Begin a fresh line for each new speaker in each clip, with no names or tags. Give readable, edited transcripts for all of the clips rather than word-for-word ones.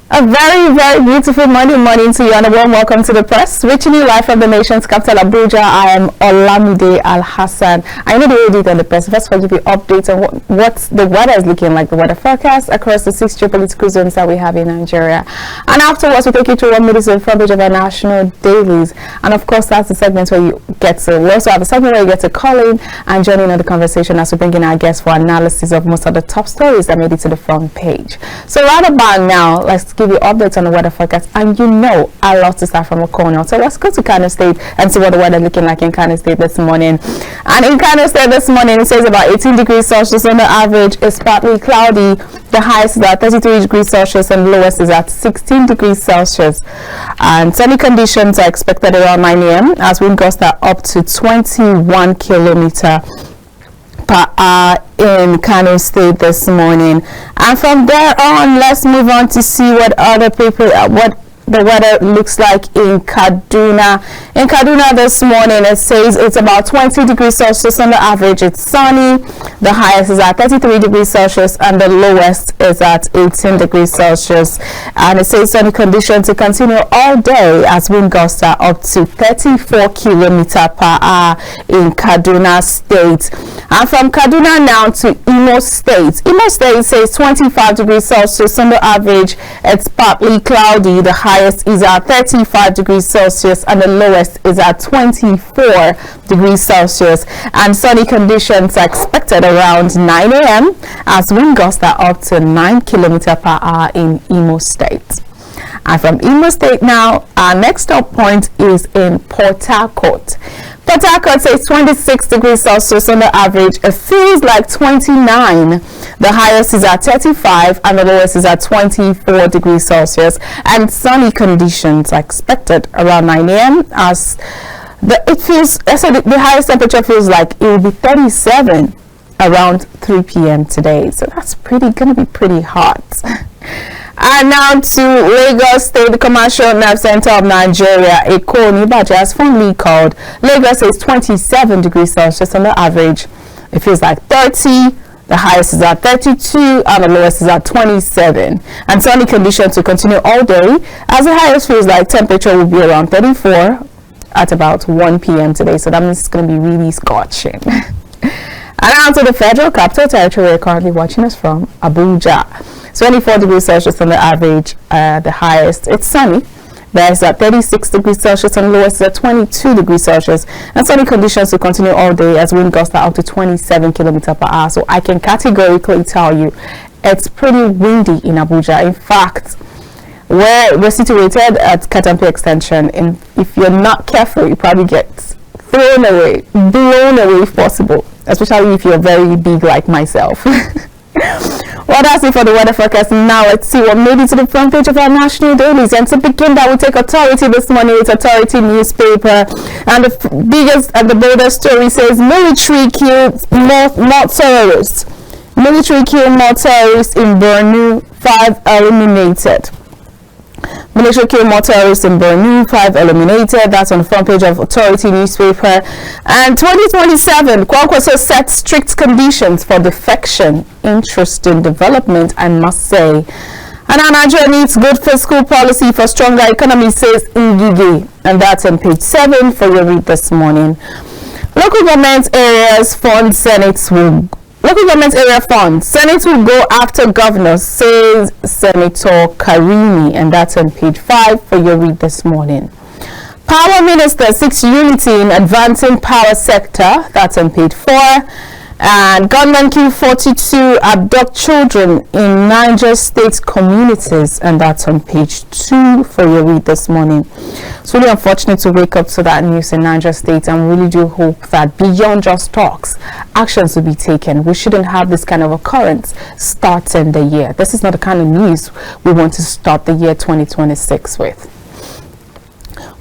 A very, very beautiful Monday morning to you, and a warm welcome to the press. Reaching you live from the nation's capital, Abuja. I am Olamide Al-Hassan. I know the edit on the press. First of all, give you updates on what the weather is looking like, the weather forecast across the 6 geopolitical zones that we have in Nigeria. And afterwards, we'll take you through 1 minute of the front page of our national dailies. And of course, that's the segment where you get to, we also have a segment where you get to call in and join in on the conversation as we bring in our guests for analysis of most of the top stories that made it to the front page. So right about now, let's give you updates on the weather forecast, and you know I love to start from a corner. So let's go to Kano State and see what the weather looking like in Kano State this morning. And in Kano State this morning, it says about 18 degrees Celsius on the average. It's partly cloudy. The highest is at 33 degrees Celsius and the lowest is at 16 degrees Celsius. And sunny conditions are expected around 9 a.m. as wind gusts are up to 21 kilometers per hour in Kano State this morning. And from there on, let's move on to see what other people what the weather looks like in Kaduna. In Kaduna this morning, it says it's about 20 degrees Celsius on the average. It's sunny. The highest is at 33 degrees Celsius and the lowest is at 18 degrees Celsius. And it says sunny conditions to continue all day as wind gusts are up to 34 kilometers per hour in Kaduna State. And from Kaduna now to Imo State. Imo State says 25 degrees Celsius on the average. It's partly cloudy. The highest is at 35 degrees Celsius and the lowest is at 24 degrees Celsius. And sunny conditions are expected around 9 a.m. as wind gusts are up to 9 kilometers per hour in Imo State. And from Imo State now, our next stop point is in Port Harcourt. Port Harcourt says 26 degrees Celsius on the average. It feels like 29. The highest is at 35 and the lowest is at 24 degrees Celsius. And sunny conditions are expected around 9 a.m. as the highest temperature feels like it will be 37 around 3 p.m. today. So that's going to be pretty hot. And now to Lagos State, the commercial nerve center of Nigeria, Ecowas, as fondly called. Lagos is 27 degrees Celsius on the average. It feels like 30. The highest is at 32 and the lowest is at 27. And sunny conditions will continue all day as the highest feels like temperature will be around 34 at about 1 p.m. today. So that means it's going to be really scorching. And now to the Federal Capital Territory, we're currently watching us from Abuja. 24 degrees Celsius on the average, the highest. It's sunny. There's at 36 degrees Celsius and lowest is at 22 degrees Celsius. And sunny conditions will continue all day as wind gusts are up to 27 kilometers per hour. So I can categorically tell you it's pretty windy in Abuja. In fact, where we're situated at Katampe Extension, and if you're not careful, you probably get blown away if possible, especially if you're very big like myself. Well, that's it for the weather forecast. Now let's see what made it to the front page of our national dailies. And to begin that, we take authority this morning with Authority newspaper. And the biggest and the boldest story says military kills more terrorists. Military kill more terrorists in Borno, 5 eliminated. Military kill more terrorists in Borno, 5 eliminated. That's on the front page of Authority newspaper. And 2027, Kwankwaso sets strict conditions for defection. Interesting development, I must say. And our Nigeria needs good fiscal policy for stronger economy, says Ngige. And that's on page 7 for your read this morning. Local government areas fund Senates will Local government area funds. Senate will go after governors, says Senator Karimi, and that's on page 5 for your read this morning. Power Minister seeks unity in advancing power sector. That's on page 4. And gunmen kill 42 abduct children in Niger State communities, and that's on page 2 for your read this morning. It's really unfortunate to wake up to that news in Niger State, and really do hope that beyond just talks, actions will be taken. We shouldn't have this kind of occurrence starting the year. This is not the kind of news we want to start the year 2026 with.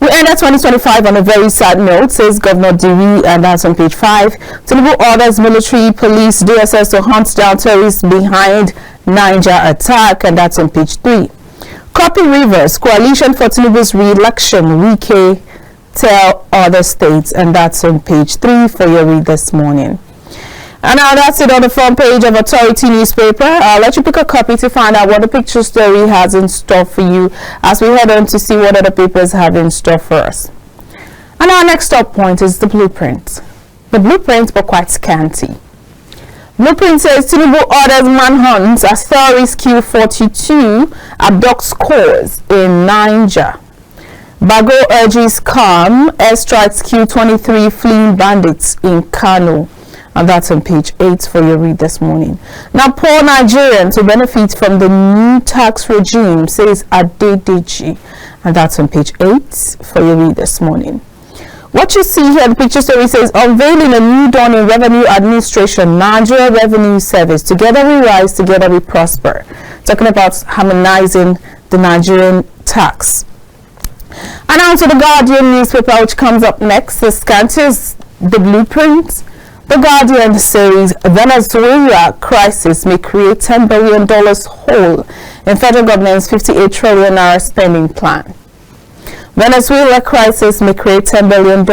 We ended 2025 on a very sad note, says Governor Diri, and that's on page 5. Tinubu orders military, police, DSS to hunt down terrorists behind Niger attack, and that's on page 3. Copy Rivers, coalition for Tinubu's re-election, Wike tell other states, and that's on page 3 for your read this morning. And now that's it on the front page of Authority newspaper. I'll let you pick a copy to find out what the picture story has in store for you as we head on to see what other papers have in store for us. And our next stop point is the blueprint. The blueprint were quite scanty. Blueprint says Tinubu orders manhunt as terrorists kill 42, abduct scores in Niger. Bago urges calm, airstrikes kill 23 fleeing bandits in Kano. And that's on page 8 for your read this morning. Now, poor Nigerians will benefit from the new tax regime, says Adedeji. And that's on page 8 for your read this morning. What you see here, the picture story says, unveiling a new dawn in revenue administration, Nigeria Revenue Service. Together we rise, together we prosper. Talking about harmonizing the Nigerian tax. And now to the Guardian newspaper, which comes up next. The scanties, the blueprint. The Guardian says Venezuela crisis may create $10 billion hole in federal government's $58 trillion spending plan. Venezuela crisis may create $10 billion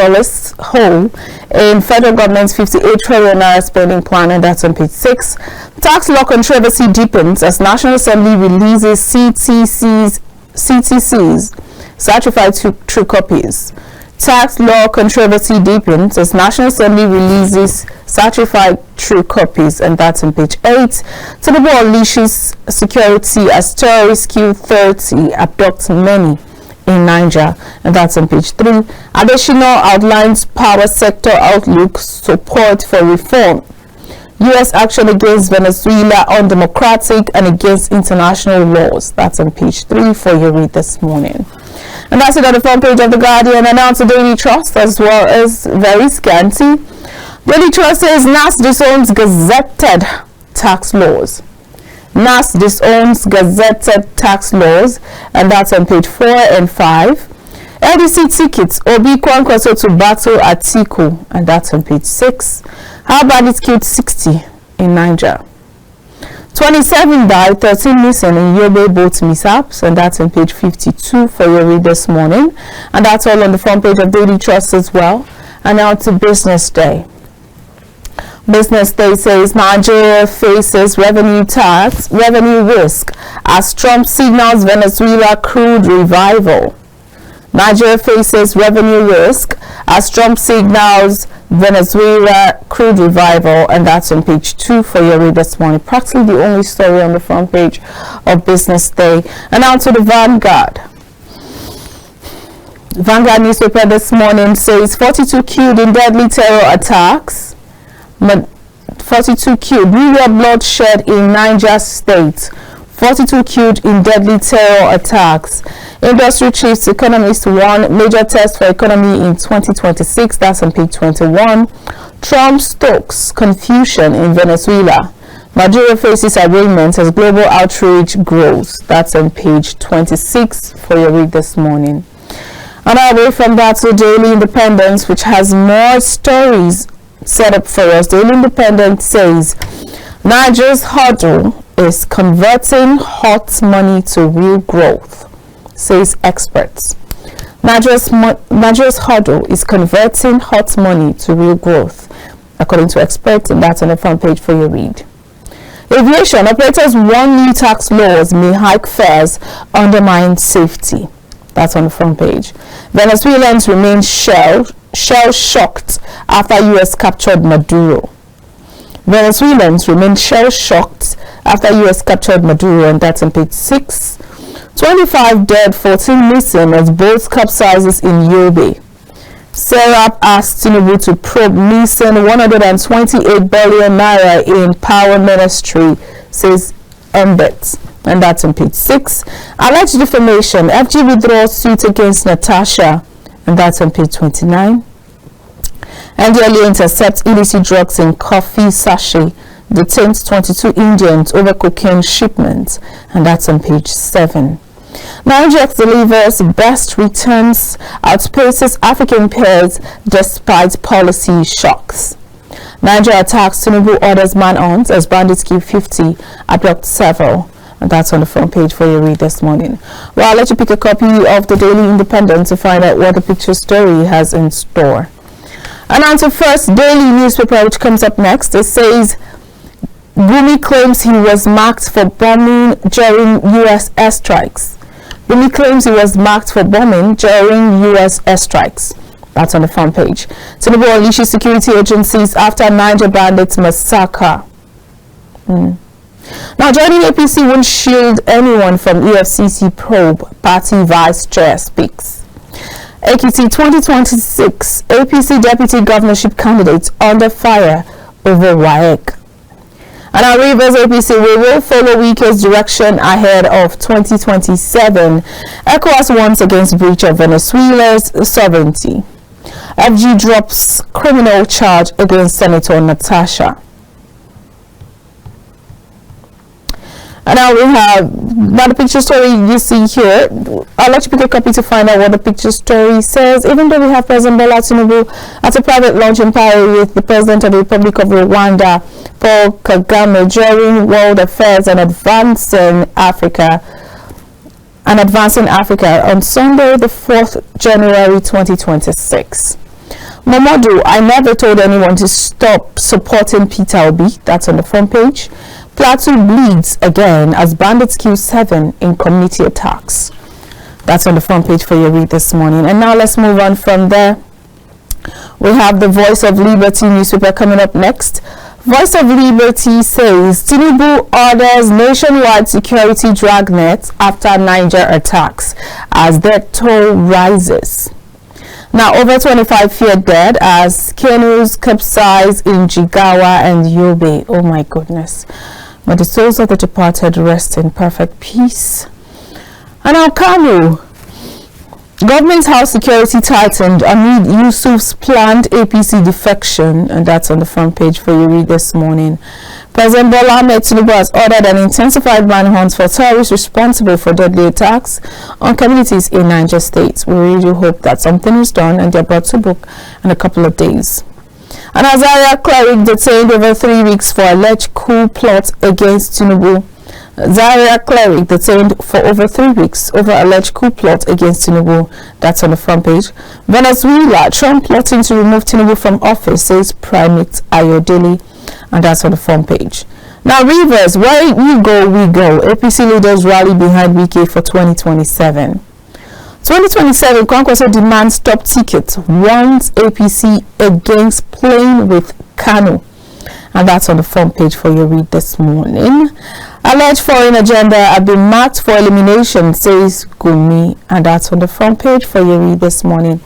hole in federal government's $58 trillion spending plan, and that's on page 6. Tax law controversy deepens as National Assembly releases CTC's certified true copies. Tax law controversy deepens as National Assembly releases certified true copies, and that's on page 8. Tinubu unleashes security as terrorists kill 30, abduct many in Niger, and that's on page 3. Additional outlines power sector outlook, support for reform. U.S. action against Venezuela undemocratic and against international laws. That's on page 3 for your read this morning. And that's it on the front page of the Guardian. And now to Daily Trust, as well as very scanty. Daily Trust says NAS disowns gazetted tax laws. NAS disowns gazetted tax laws, and that's on page 4 and 5. LDC tickets, Obi Kwankwaso to battle Atiku, and that's on page 6. How bandits killed 60 in Niger. 27 died, 13 missing in Yobe boat mishaps, and that's on page 52 for your read this morning. And that's all on the front page of Daily Trust as well. And now to Business Day. Business Day says Nigeria faces revenue risk as Trump signals Venezuela crude revival. Nigeria faces revenue risk as Trump signals Venezuela crude revival, and that's on page 2 for your read this morning. Practically the only story on the front page of Business Day. And now to the Vanguard. Vanguard newspaper this morning says 42 killed in deadly terror attacks. 42 killed, million bloodshed in Niger State. 42 killed in deadly terror attacks. Industry chiefs, economists warn major test for economy in 2026. That's on page 21. Trump stokes confusion in Venezuela. Nigeria faces arraignment as global outrage grows. That's on page 26 for your read this morning. And away from that to Daily Independence, which has more stories set up for us. Daily Independent says Niger's hurdle is converting hot money to real growth, says experts. Niger's hurdle is converting hot money to real growth, according to experts, and that's on the front page for your read. Aviation operators warn new tax laws may hike fares, undermine safety. That's on the front page. Venezuelans remain shell-shocked after U.S. captured Maduro. Venezuelans remain shell-shocked after U.S. captured Maduro, and that's on page 6. 25 dead, 14 missing as boat capsizes in Yobe. Serap asked Tinubu to probe missing 128 billion naira in power ministry, says Mbet. And that's on page 6. Alleged defamation. FG withdraws suit against Natasha, and that's on page 29. NDLEA intercepts illicit drugs in coffee sachet, detains 22 Indians over cocaine shipments, and that's on page 7. Niger delivers best returns, outpaces African peers despite policy shocks. Niger attacks Tinubu orders manhunt as bandits kill 50, abduct several. And that's on the front page for your read this morning. Well, I'll let you pick a copy of the Daily Independent to find out what the picture story has in store. And on to First Daily newspaper, which comes up next. It says Gumi claims he was marked for bombing during U.S. airstrikes. Gumi claims he was marked for bombing during U.S. airstrikes. That's on the front page. Tinubu unleashes security agencies after Niger bandits massacre. Now, joining APC won't shield anyone from EFCC probe, party vice chair speaks. APC 2026, APC deputy governorship candidates under fire over WAEC. And our Rivers APC, we will follow Wike's direction ahead of 2027. Ecowas warns against breach of Venezuela's sovereignty. FG drops criminal charge against Senator Natasha. And now we have now the picture story you see here. I'll let you pick a copy to find out what the picture story says. Even though we have President Bola Tinubu at a private lunch in Paris with the President of the Republic of Rwanda, Paul Kagame, during World Affairs and Advancing Africa on Sunday, the 4th January 2026. Momodu, I never told anyone to stop supporting Peter Obi. That's on the front page. Plateau bleeds again as bandits kill 7 in community attacks. That's on the front page for your read this morning. And now let's move on from there. We have the Voice of Liberty newspaper coming up next. Voice of Liberty says Tinubu orders nationwide security dragnet after Niger attacks as death toll rises. Now, over 25 feared dead as canoes capsize in Jigawa and Yobe. Oh my goodness. May the souls of the departed rest in perfect peace. And now, Kano. Government house security tightened amid Yusuf's planned APC defection, and that's on the front page for you read this morning. President Bola Tinubu has ordered an intensified manhunt for terrorists responsible for deadly attacks on communities in Niger State. We really hope that something is done and they're brought to book in a couple of days. An Azaria cleric detained over 3 weeks for alleged coup plot against Tinubu. Zaria cleric detained for over 3 weeks over alleged coup plot against Tinubu. That's on the front page. Venezuela, Trump plotting to remove Tinubu from office, says Primate Ayodele. And that's on the front page. Now, Rivers, where you go, we go. APC leaders rally behind Wike for 2027. 2027, Kwankwaso demands top tickets, warns APC against playing with Kano. And that's on the front page for your read this morning. Alleged foreign agenda have been marked for elimination, says Gumi. And that's on the front page for your read this morning.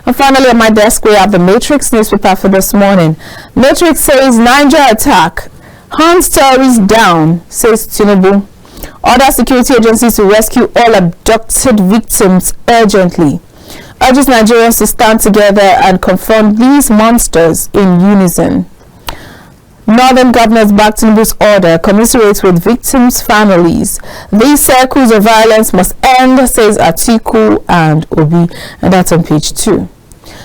And finally, on my desk, we have the Matrix newspaper for this morning. Matrix says Niger attack hunts terrorists down, says Tinubu. Order security agencies to rescue all abducted victims urgently. Urges Nigerians to stand together and confront these monsters in unison. Northern governors back Tinubu's order, commiserates with victims' families. These circles of violence must end, says Atiku and Obi, and that's on page 2.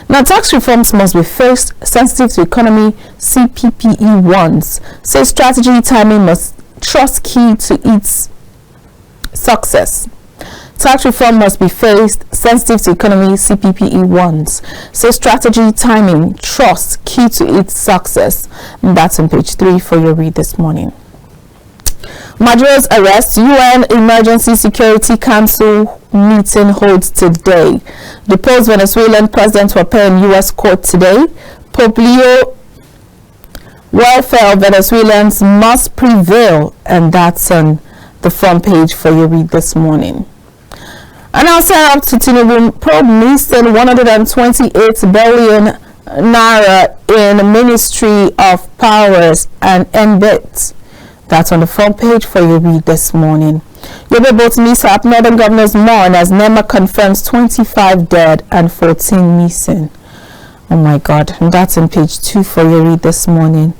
Now, tax reforms must be first sensitive to economy, CPPE warns. Says strategy timing must trust key to its success. Tax reform must be faced sensitive to economy, CPPE warns. So strategy, timing, trust, key to its success. And that's on page 3 for your read this morning. Maduro's arrest, UN Emergency Security Council meeting holds today. The post-Venezuelan president will appear in U.S. court today. Pope Leo, welfare of Venezuelans must prevail. And that's on the front page for your read this morning. And I'll say up to Tinubu, probe missing 128 billion naira in Ministry of Powers and NBIT. That's on the front page for your read this morning. Yobe boat mishap, Northern governors mourn as NEMA confirms 25 dead and 14 missing. Oh my God, and that's on page 2 for your read this morning.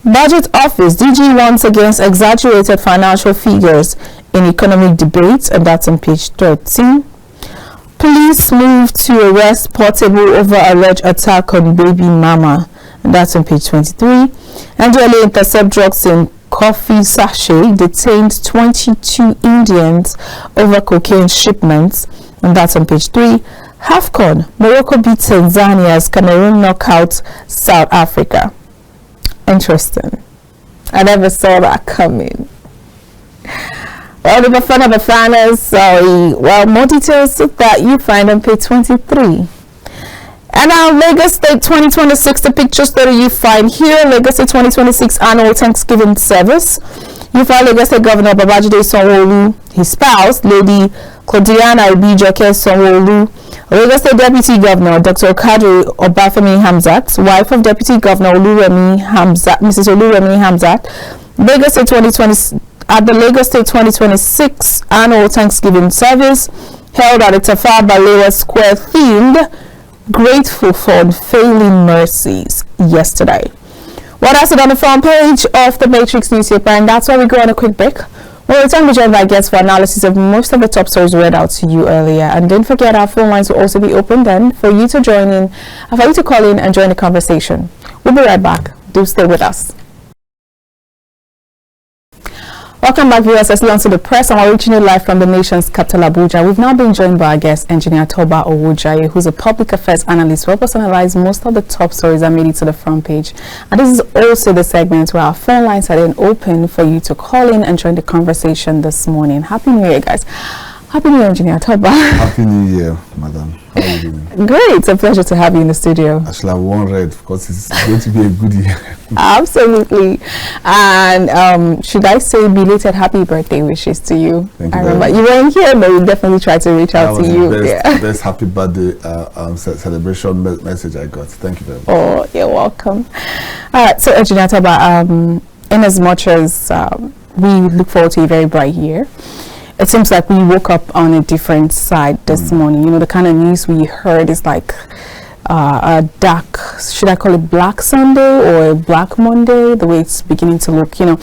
Budget Office, DG warns against exaggerated financial figures in economic debates, and that's on page 13. Police move to arrest Portable over alleged attack on baby mama, and that's on page 23. NDLA intercept drugs in coffee sachet, detained 22 Indians over cocaine shipments, and that's on page 3. AFCON, Morocco beat Tanzania as Cameroon knock out South Africa. Interesting. I never saw that coming. Well, the Bafanas, more details that you find on page 23. And now Lagos State 2026, the picture story you find here. Lagos State 2026 annual Thanksgiving service. You find Lagos State Governor Babajide Sanwo-Olu, his spouse, Lady Claudiana Ibijoke Sanwo-Olu, Lagos State Deputy Governor Dr. Kadri Obafemi Hamzat, wife of Deputy Governor Mrs. Oluremi Hamzat, Lagos State 2020 at the Lagos State 2026 annual Thanksgiving service held at the Tafawa Balewa Square themed Grateful for Unfailing Mercies yesterday. What else is on the front page of the Matrix newspaper, and that's why we go on a quick break. We'll return with joined by guests for analysis of most of the top stories read out to you earlier. And don't forget, our phone lines will also be open then for you to join in, for you to call in and join the conversation. We'll be right back. Do stay with us. Welcome back, viewers. Let's launch to the press, and we're reaching you live from the nation's capital, Abuja. We've now been joined by our guest, Engineer Toba Owojaye, who's a public affairs analyst who helps us analyze most of the top stories that made it to the front page. And this is also the segment where our phone lines are then open for you to call in and join the conversation this morning. Happy New Year, guys. Happy New Year, Engineer Toba.
Happy New Year, madam. How are you doing?
Great. It's a pleasure to have you in the studio.
I shall have one red because it's going to be a good year.
Absolutely. And should I say belated happy birthday wishes to you?
Thank you.
I remember you weren't here, but we definitely tried to reach out to you.
Best happy birthday celebration message I got. Thank you very much.
Oh, you're welcome. All right. So, Engineer Toba, in as much as we look forward to a very bright year, it seems like we woke up on a different side this morning. You know, the kind of news we heard is like a dark, should I call it Black Sunday or Black Monday, the way it's beginning to look, you know,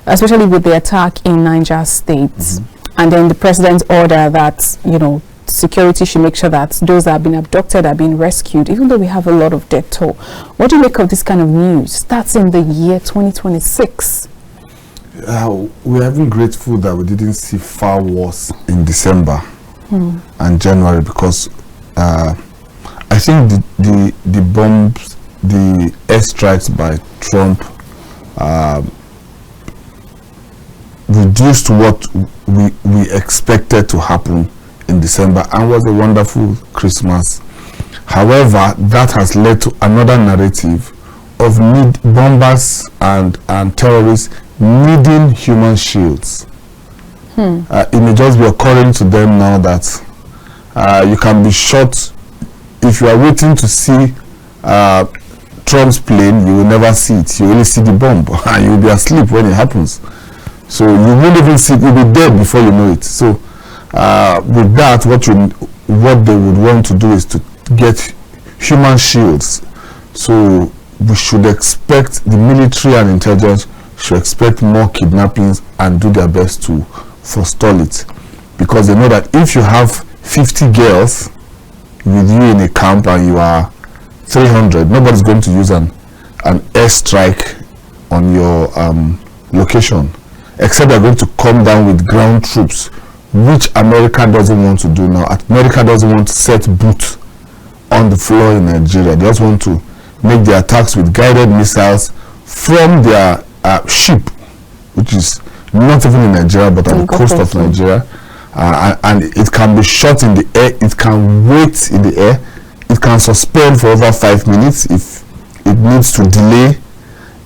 especially with the attack in Niger State. And then the president's order that, you know, security should make sure that those that have been abducted are being rescued, even though we have a lot of death toll. What do you make of this kind of news? That's in the year 2026.
We're even grateful that we didn't see far worse in December and January, because I think the bombs, the airstrikes by Trump reduced what we expected to happen in December, and was a wonderful Christmas. However, that has led to another narrative of bombers and terrorists needing human shields. It may just be occurring to them now that you can be shot. If you are waiting to see Trump's plane, you will never see it. You only see the bomb, and you will be asleep when it happens. So you won't even see it. You'll be dead before you know it. So with that, what they would want to do is to get human shields. So we should expect the military and intelligence should expect more kidnappings and do their best to forestall it, because they know that if you have 50 girls with you in a camp and you are 300, nobody's going to use an airstrike on your location, except they're going to come down with ground troops, which America doesn't want to do now. America doesn't want to set boot on the floor in Nigeria. They just want to make the attacks with guided missiles from their ship, which is not even in Nigeria but on the coast of Nigeria, and it can be shot in the air, it can wait in the air, it can suspend for over 5 minutes if it needs to delay,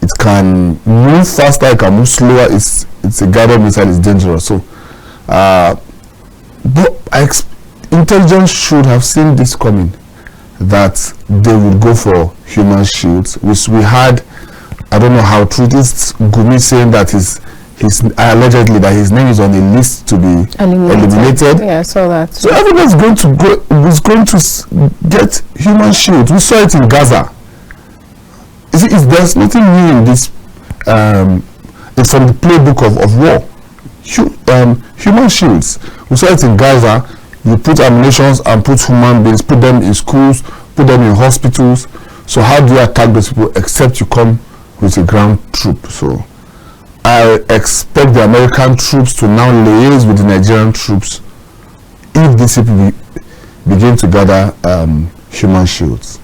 it can move faster, it can move slower. It's a guided missile, it's dangerous. So intelligence should have seen this coming, that they would go for human shields, which we had. I don't know how true it is. Gumi saying that his allegedly that his name is on a list to be eliminated.
Yeah, I saw that.
So everyone's going to get human shields. We saw it in Gaza. There's nothing new in this. It's from the playbook of war. Human shields. We saw it in Gaza. You put ammunitions and put human beings, put them in schools, put them in hospitals. So how do you attack those people except you come with a ground troop? So I expect the American troops to now liaise with the Nigerian troops if these people begin to gather human shields.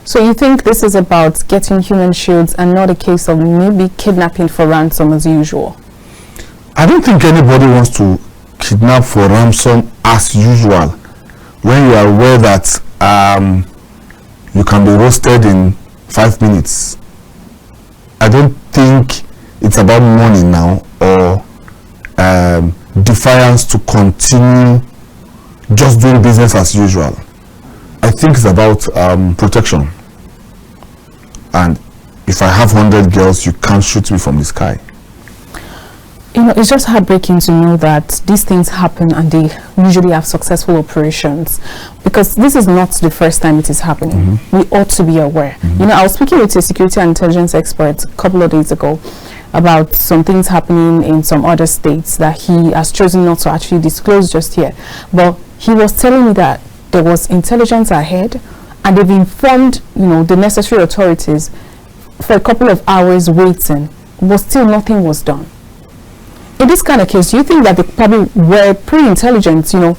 So you think this is about getting human shields and not a case of maybe kidnapping for ransom as usual?
I don't think anybody wants to kidnap for ransom as usual when you are aware that you can be roasted in 5 minutes. I don't think it's about money now or defiance to continue just doing business as usual. I think it's about protection. And if I have 100 girls, you can't shoot me from the sky.
You know, it's just heartbreaking to know that these things happen and they usually have successful operations, because this is not the first time it is happening. We ought to be aware. You know, I was speaking with a security and intelligence expert a couple of days ago about some things happening in some other states that he has chosen not to actually disclose just yet. But he was telling me that there was intelligence ahead and they've informed, you know, the necessary authorities for a couple of hours waiting, but still nothing was done. In this kind of case, do you think that they probably were pretty intelligent, you know,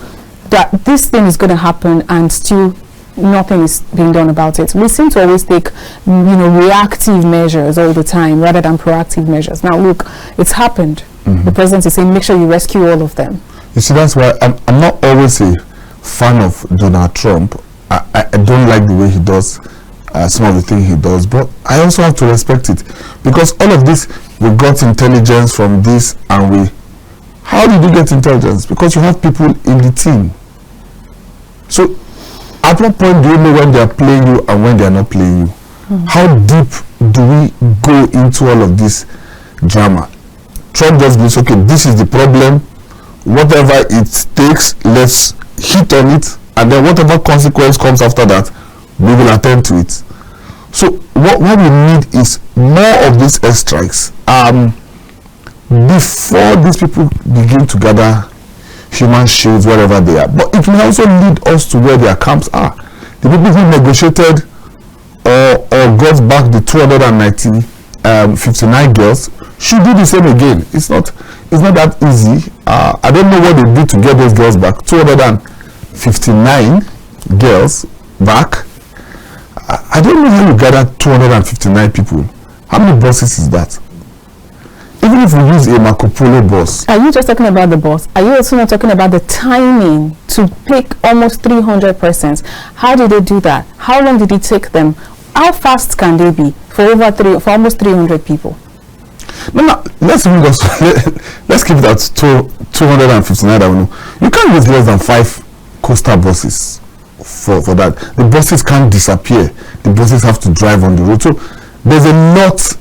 that this thing is going to happen and still nothing is being done about it? We seem to always take, you know, reactive measures all the time rather than proactive measures. Now, look, it's happened. The president is saying, make sure you rescue all of them.
You see, that's why I'm not always a fan of Donald Trump. I don't like the way he does some of the things he does, but I also have to respect it, because all of this, we got intelligence from this, and how did you get intelligence? Because you have people in the team. So at what point do you know when they are playing you and when they are not playing you? How deep do we go into all of this drama? Trump just believes, okay, this is the problem, whatever it takes, let's hit on it, and then whatever consequence comes after that, we will attend to it. So what we need is more of these airstrikes before these people begin to gather human shields wherever they are. But it may also lead us to where their camps are. The people who negotiated or got back the 259 girls should do the same again. It's not that easy. I don't know what they did to get those girls back. 259 girls back. I don't know how you gather 259 people. How many buses is that? Even if we use a Marco Polo bus.
Are you just talking about the bus? Are you also not talking about the timing to pick almost 300 persons? How did they do that? How long did it take them? How fast can they be for almost 300 people?
No, let's keep it at 259. You can't use less than 5 coastal buses for that. The buses can't disappear. The buses have to drive on the road. So there's a lot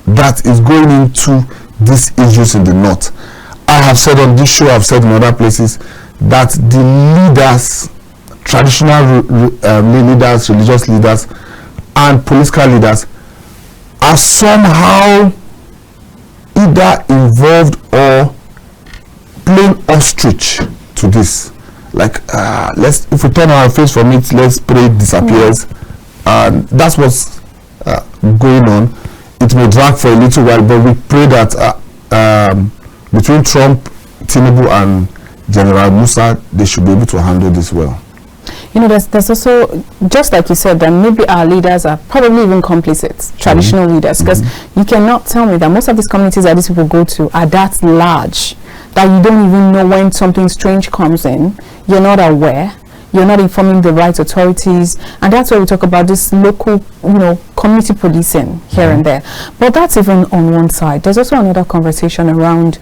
that is going into these issues in the north. I have said on this show, I've said in other places, that the leaders, traditional leaders, religious leaders, and political leaders are somehow either involved or playing ostrich to this. Like, if we turn our face from it, let's pray it disappears. And that's what's going on. It may drag for a little while, but we pray that between Trump, Tinubu, and General Musa, they should be able to handle this well.
You know, there's also, just like you said, that maybe our leaders are probably even complicit, traditional leaders, because you cannot tell me that most of these communities that these people go to are that large that you don't even know when something strange comes in. You're not aware. You're not informing the right authorities, and that's where we talk about this local, you know, community policing here and there. But that's even on one side. There's also another conversation around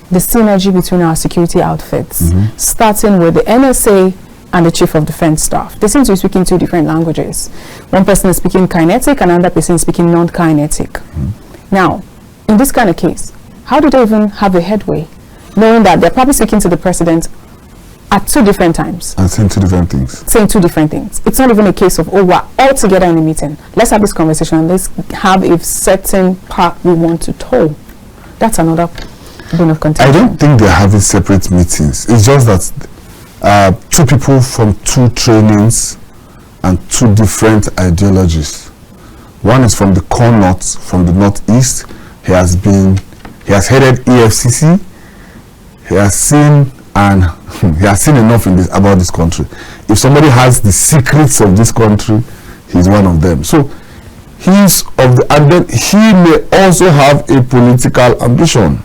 the synergy between our security outfits, starting with the NSA and the Chief of Defense Staff. They seem to be speaking 2 different languages. One person is speaking kinetic, and another person is speaking non-kinetic. Now, in this kind of case, how do they even have a headway, knowing that they're probably speaking to the president at 2 different times
and saying 2 different things?
Saying 2 different things. It's not even a case of, oh, we're all together in a meeting. Let's have this conversation and let's have a certain part we want to toe. That's another bone of contention.
I don't think they're having separate meetings. It's just that 2 people from 2 trainings and 2 different ideologies. One is from the core north, from the northeast. He has headed EFCC. He has seen and he has seen enough about this country. If somebody has the secrets of this country, he's one of them. So and then he may also have a political ambition.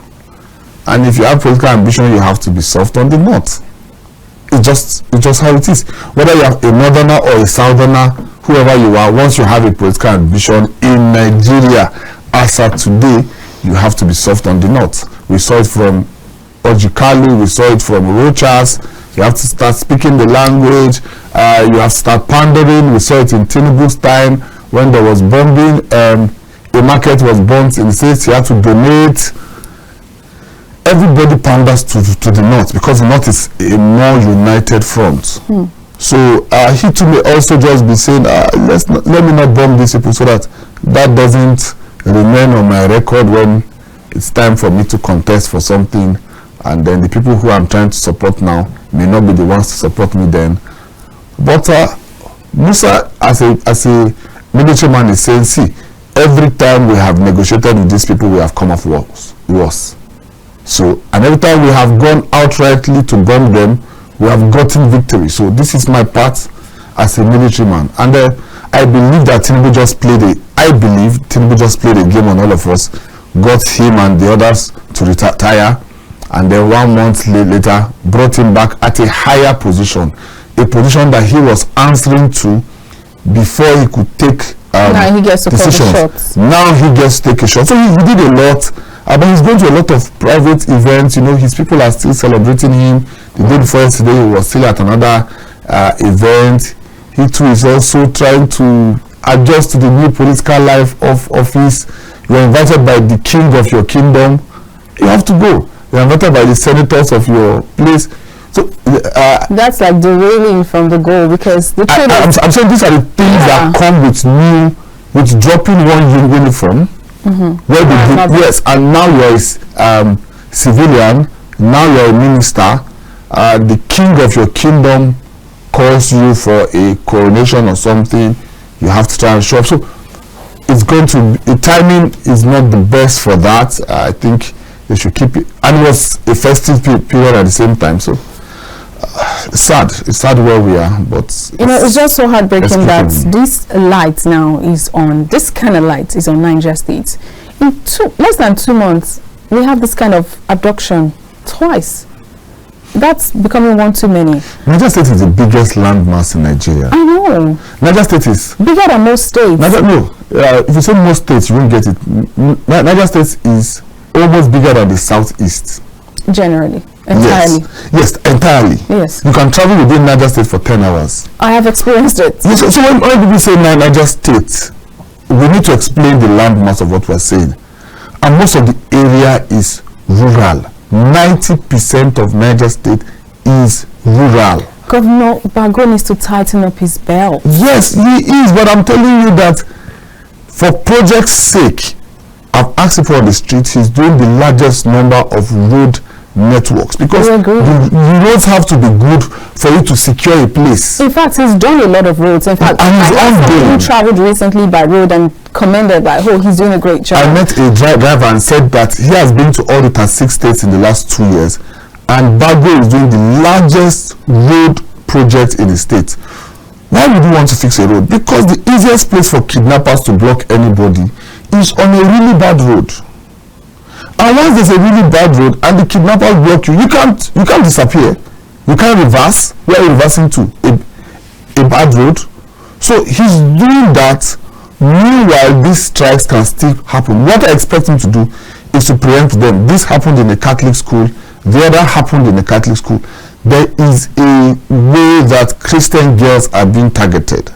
And if you have political ambition, you have to be soft on the north. It's just how it is. Whether you have a northerner or a southerner, whoever you are, once you have a political ambition in Nigeria, as of today, you have to be soft on the north. We saw it from Ojikalu, we saw it from Rochas. You have to start speaking the language. You have to start pandering. We saw it in Tinubu's time when there was bombing. A market was bombed in the states. You have to donate. Everybody panders to the north because the north is a more united front. So he too may also just be saying, let me not bomb these people so that doesn't remain on my record when it's time for me to contest for something, and then the people who I'm trying to support now may not be the ones to support me then. But Musa, as a military man, is saying, see, every time we have negotiated with these people, we have come off worse. So, and every time we have gone outrightly to bomb them, we have gotten victory. So this is my part as a military man. And I believe that Tinubu just played a game on all of us, got him and the others to retire, and then 1 month later brought him back at a higher position, a position that he was answering to before he could take
now he gets to
decisions.
call the shots.
Now he gets to take a shot. So he did a lot. But he's going to a lot of private events. His people are still celebrating him. The day before yesterday, he was still at another event. He too is also trying to adjust to the new political life of office. You're invited by the king of your kingdom. You have to go. You're invited by the senators of your place. So
that's like derailing from the goal, because the
I'm saying these are the things that come with dropping one uniform. Where yes, and now you're a civilian, now you're a minister, the king of your kingdom calls you for a coronation or something, you have to try and show up. So it's going to the timing is not the best for that. I think they should keep it, and it was a festive period at the same time. So it's sad where we are, but
it's just so heartbreaking that this light now is on. This kind of light is on Niger State. In less than 2 months, we have this kind of abduction twice. That's becoming one too many.
Niger State is the biggest landmass in Nigeria.
I know.
Niger State is
bigger than most states.
If you say most states, you won't get it. Niger State is almost bigger than the southeast.
Generally. Entirely.
Yes, entirely.
Yes.
You can travel within Niger State for 10 hours.
I have experienced it.
So when people say Niger State, we need to explain the landmass of what we're saying. And most of the area is rural. 90% of Niger State is rural.
Governor Bago needs to tighten up his belt.
Yes, he is. But I'm telling you that for project's sake, I've asked him on the street, he's doing the largest number of road networks, because the roads have to be good for you to secure a place.
In fact, he's done a lot of roads. In fact, I traveled recently by road and commended by he's doing a great job.
I met a driver and said that he has been to all the 36 states in the last 2 years, and Bago is doing the largest road project in the state. Why would you want to fix a road? Because the easiest place for kidnappers to block anybody is on a really bad road. And once there's a really bad road and the kidnappers block you, you can't disappear. You can't reverse. Where are you reversing to? A bad road. So he's doing that. Meanwhile, these strikes can still happen. What I expect him to do is to preempt them. This happened in a Catholic school. The other happened in a Catholic school. There is a way that Christian girls are being targeted.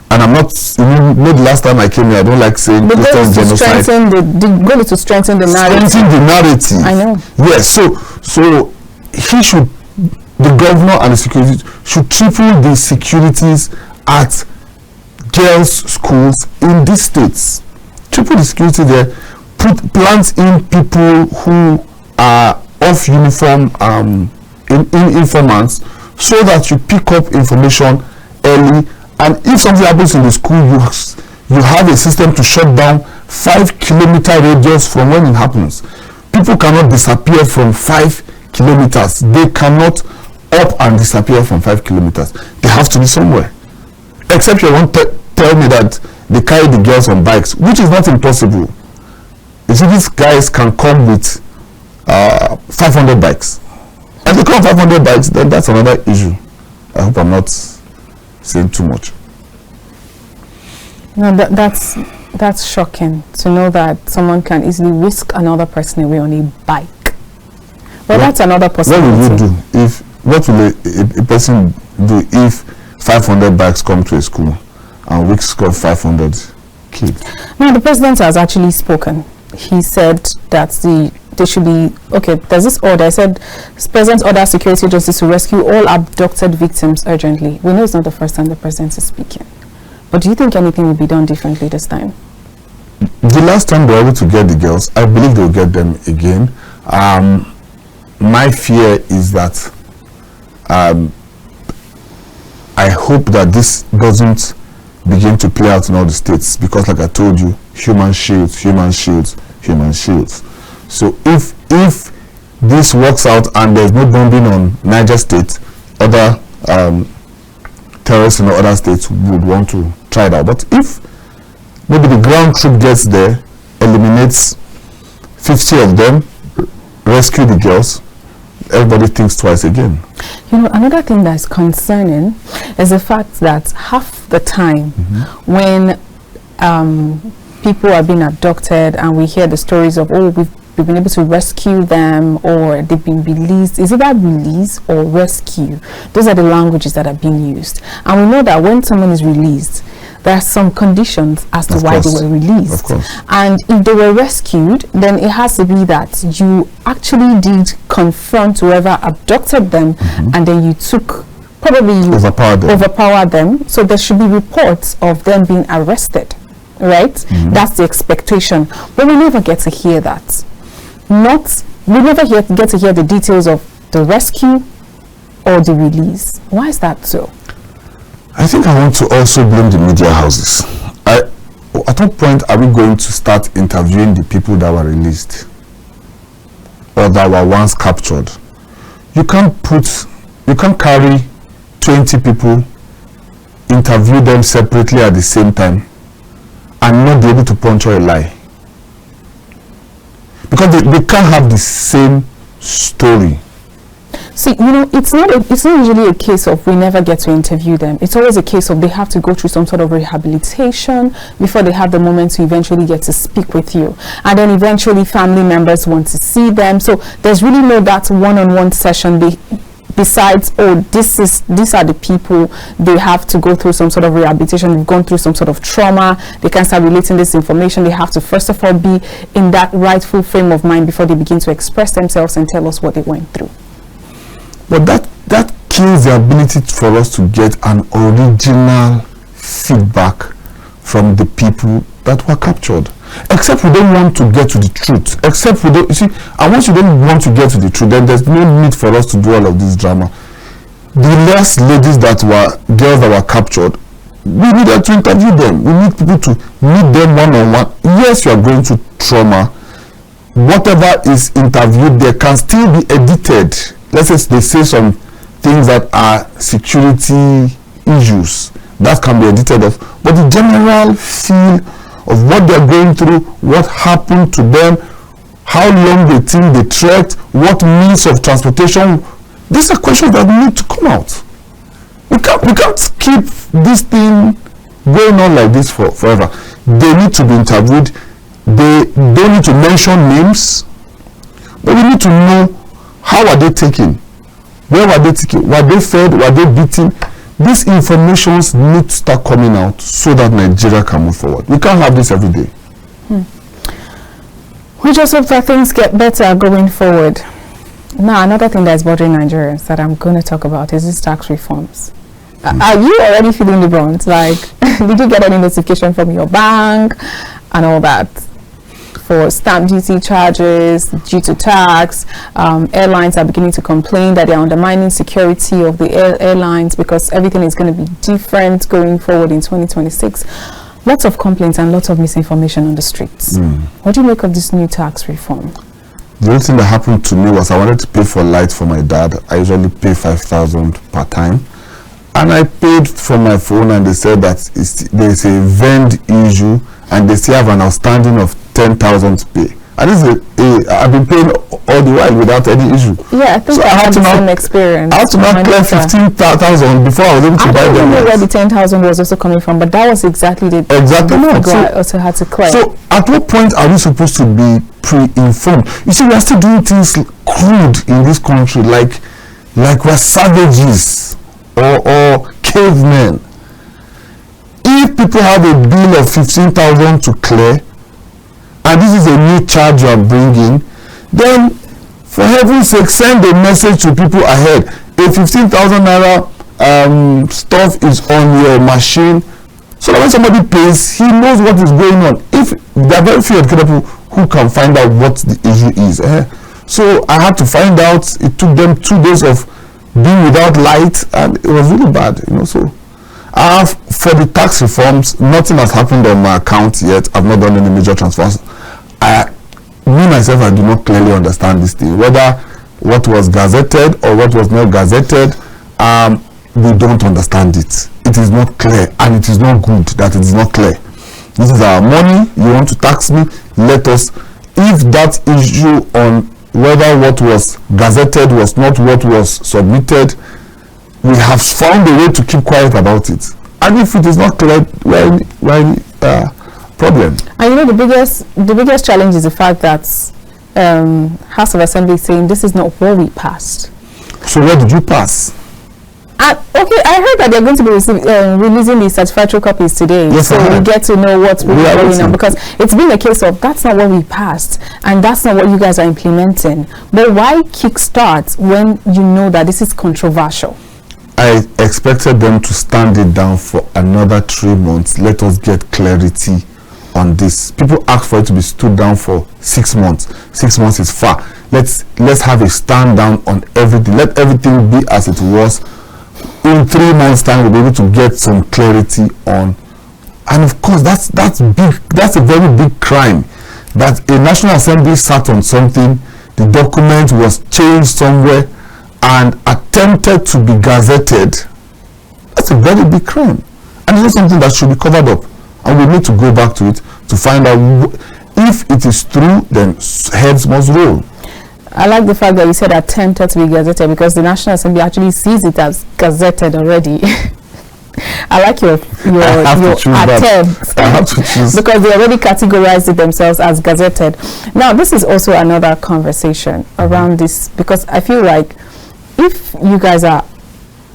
And I'm not, maybe last time I came here, I don't like saying Christian genocide.
The goal is to strengthen the narrative.
Strengthen the narrative.
I know.
Yes, so he should, the governor and the security should triple the securities at girls' schools in these states. Triple the security there. Plant in people who are off uniform, informants, so that you pick up information early. And if something happens in the school, you have a system to shut down 5 kilometer radius from when it happens. People cannot disappear from 5 kilometers. They cannot up and disappear from 5 kilometers. They have to be somewhere. Except you want to tell me that they carry the girls on bikes, which is not impossible. You see, these guys can come with 500 bikes. If they come 500 bikes, then that's another issue. I hope I'm not saying too much.
No, that's shocking to know that someone can easily whisk another person away on a bike. Well, that's another possibility.
What will a person do if 500 bikes come to a school and whisk 500 kids?
Now, the president has actually spoken. He said that they should be, okay, there's this order. I said, President order security agencies to rescue all abducted victims urgently. We know it's not the first time the president is speaking. But do you think anything will be done differently this time?
The last time they were able to get the girls, I believe they'll get them again. My fear is that I hope that this doesn't begin to play out in all the states, because like I told you, human shields. So if this works out and there's no bombing on Niger State, other terrorists in other states would want to try that. But if maybe the ground troop gets there, eliminates 50 of them, rescue the girls, everybody thinks twice again.
You know, another thing that's concerning is the fact that half the time when people are being abducted and we hear the stories of, oh, we've been able to rescue them, or they've been released. Is it that release or rescue? Those are the languages that are being used. And we know that when someone is released, there are some conditions as to why they were released.
Of course.
And if they were rescued, then it has to be that you actually did confront whoever abducted them, and then you took, probably you overpowered them. So there should be reports of them being arrested, right? That's the expectation. But we never get to hear that. We never get to hear the details of the rescue or the release. Why is that so?
I think I want to also blame the media houses. At what point are we going to start interviewing the people that were released or that were once captured? You can't carry 20 people, interview them separately at the same time, and not be able to puncture a lie. Because they can't have the same story.
See, you know, it's not usually a case of we never get to interview them. It's always a case of they have to go through some sort of rehabilitation before they have the moment to eventually get to speak with you. And then eventually family members want to see them. So there's really no that one-on-one session besides, oh, these are the people, they have to go through some sort of rehabilitation, they've gone through some sort of trauma, they can start relating this information. They have to first of all be in that rightful frame of mind before they begin to express themselves and tell us what they went through.
But that kills the ability for us to get an original feedback from the people that were captured. Except we don't want to get to the truth. Except we don't, you see, and once you don't want to get to the truth, then there's no need for us to do all of this drama. The last ladies that were girls that were captured, we needed to interview them. We need people to meet them one-on-one. Yes, you are going through trauma. Whatever is interviewed there can still be edited. Let's say they say some things that are security issues that can be edited off, but the general feel of what they're going through, what happened to them, how long they think they trekked, what means of transportation, these are questions that need to come out. We can't keep this thing going on like this forever. They need to be interviewed. They don't need to mention names, but we need to know, how are they taken? Where were they taken? Were they fed? Were they beaten? These informations need to start coming out so that Nigeria can move forward. We can't have this every day.
We just hope that things get better going forward. Now, another thing that's bothering Nigerians that I'm going to talk about is these tax reforms. Are you already feeling the brunt? Like, did you get any notification from your bank and all that? For stamp duty charges due to tax, airlines are beginning to complain that they are undermining security of the airlines because everything is going to be different going forward in 2026. Lots of complaints and lots of misinformation on the streets. What do you make of this new tax reform?
The only thing that happened to me was I wanted to pay for light for my dad. I usually pay 5,000 per time. And I paid for my phone, and they said that there's a vend issue, and they still have an outstanding of 10,000 to pay. And this is I've been paying all the while without any issue.
Yeah, I think
so
I had the same experience.
I had to now clear 15,000 before I was able to buy them. I don't know where
the 10,000 was also coming from, but that was exactly the
not.
So I also had to clear.
So at what point are we supposed to be pre-informed? You see, we are still doing things crude in this country, like we're savages or cavemen. If people have a bill of 15,000 to clear, and this is a new charge you are bringing, then for heaven's sake, send a message to people ahead. A 15,000 naira stuff is on your machine, so that when somebody pays, he knows what is going on. If there are very few educated people who can find out what the issue is, so I had to find out. It took them 2 days of being without light, and it was really bad, So for the tax reforms, nothing has happened on my account yet. I've not done any major transfers. I do not clearly understand this thing. Whether what was gazetted or what was not gazetted, we don't understand it. It is not clear, and it is not good that it is not clear. This is our money. You want to tax me? Let us. If that issue on whether what was gazetted was not what was submitted, we have found a way to keep quiet about it. And if it is not clear, why problem?
And the biggest challenge is the fact that House of Assembly is saying this is not what we passed.
So what did you pass?
Okay, I heard that they're going to be releasing the certificatory copies today,
yes,
so we get to know what's really going on, because it's been a case of that's not what we passed and that's not what you guys are implementing. But why kickstart when you know that this is controversial?
I expected them to stand it down for another 3 months. Let us get clarity on this. People ask for it to be stood down for 6 months. 6 months is far. Let's have a stand down on everything. Let everything be as it was. In 3 months' time, we'll be able to get some clarity on. And of course, that's big. That's a very big crime. That a National Assembly sat on something, the document was changed somewhere, and attempted to be gazetted. That's a very big crime, and it's something that should be covered up. And we need to go back to it to find out if it is true. Then heads must roll.
I like the fact that you said attempted to be gazetted, because the National Assembly actually sees it as gazetted already. I like your attempt.
I have to choose.
Because they already categorized it themselves as gazetted. Now, this is also another conversation around this, because I feel like if you guys are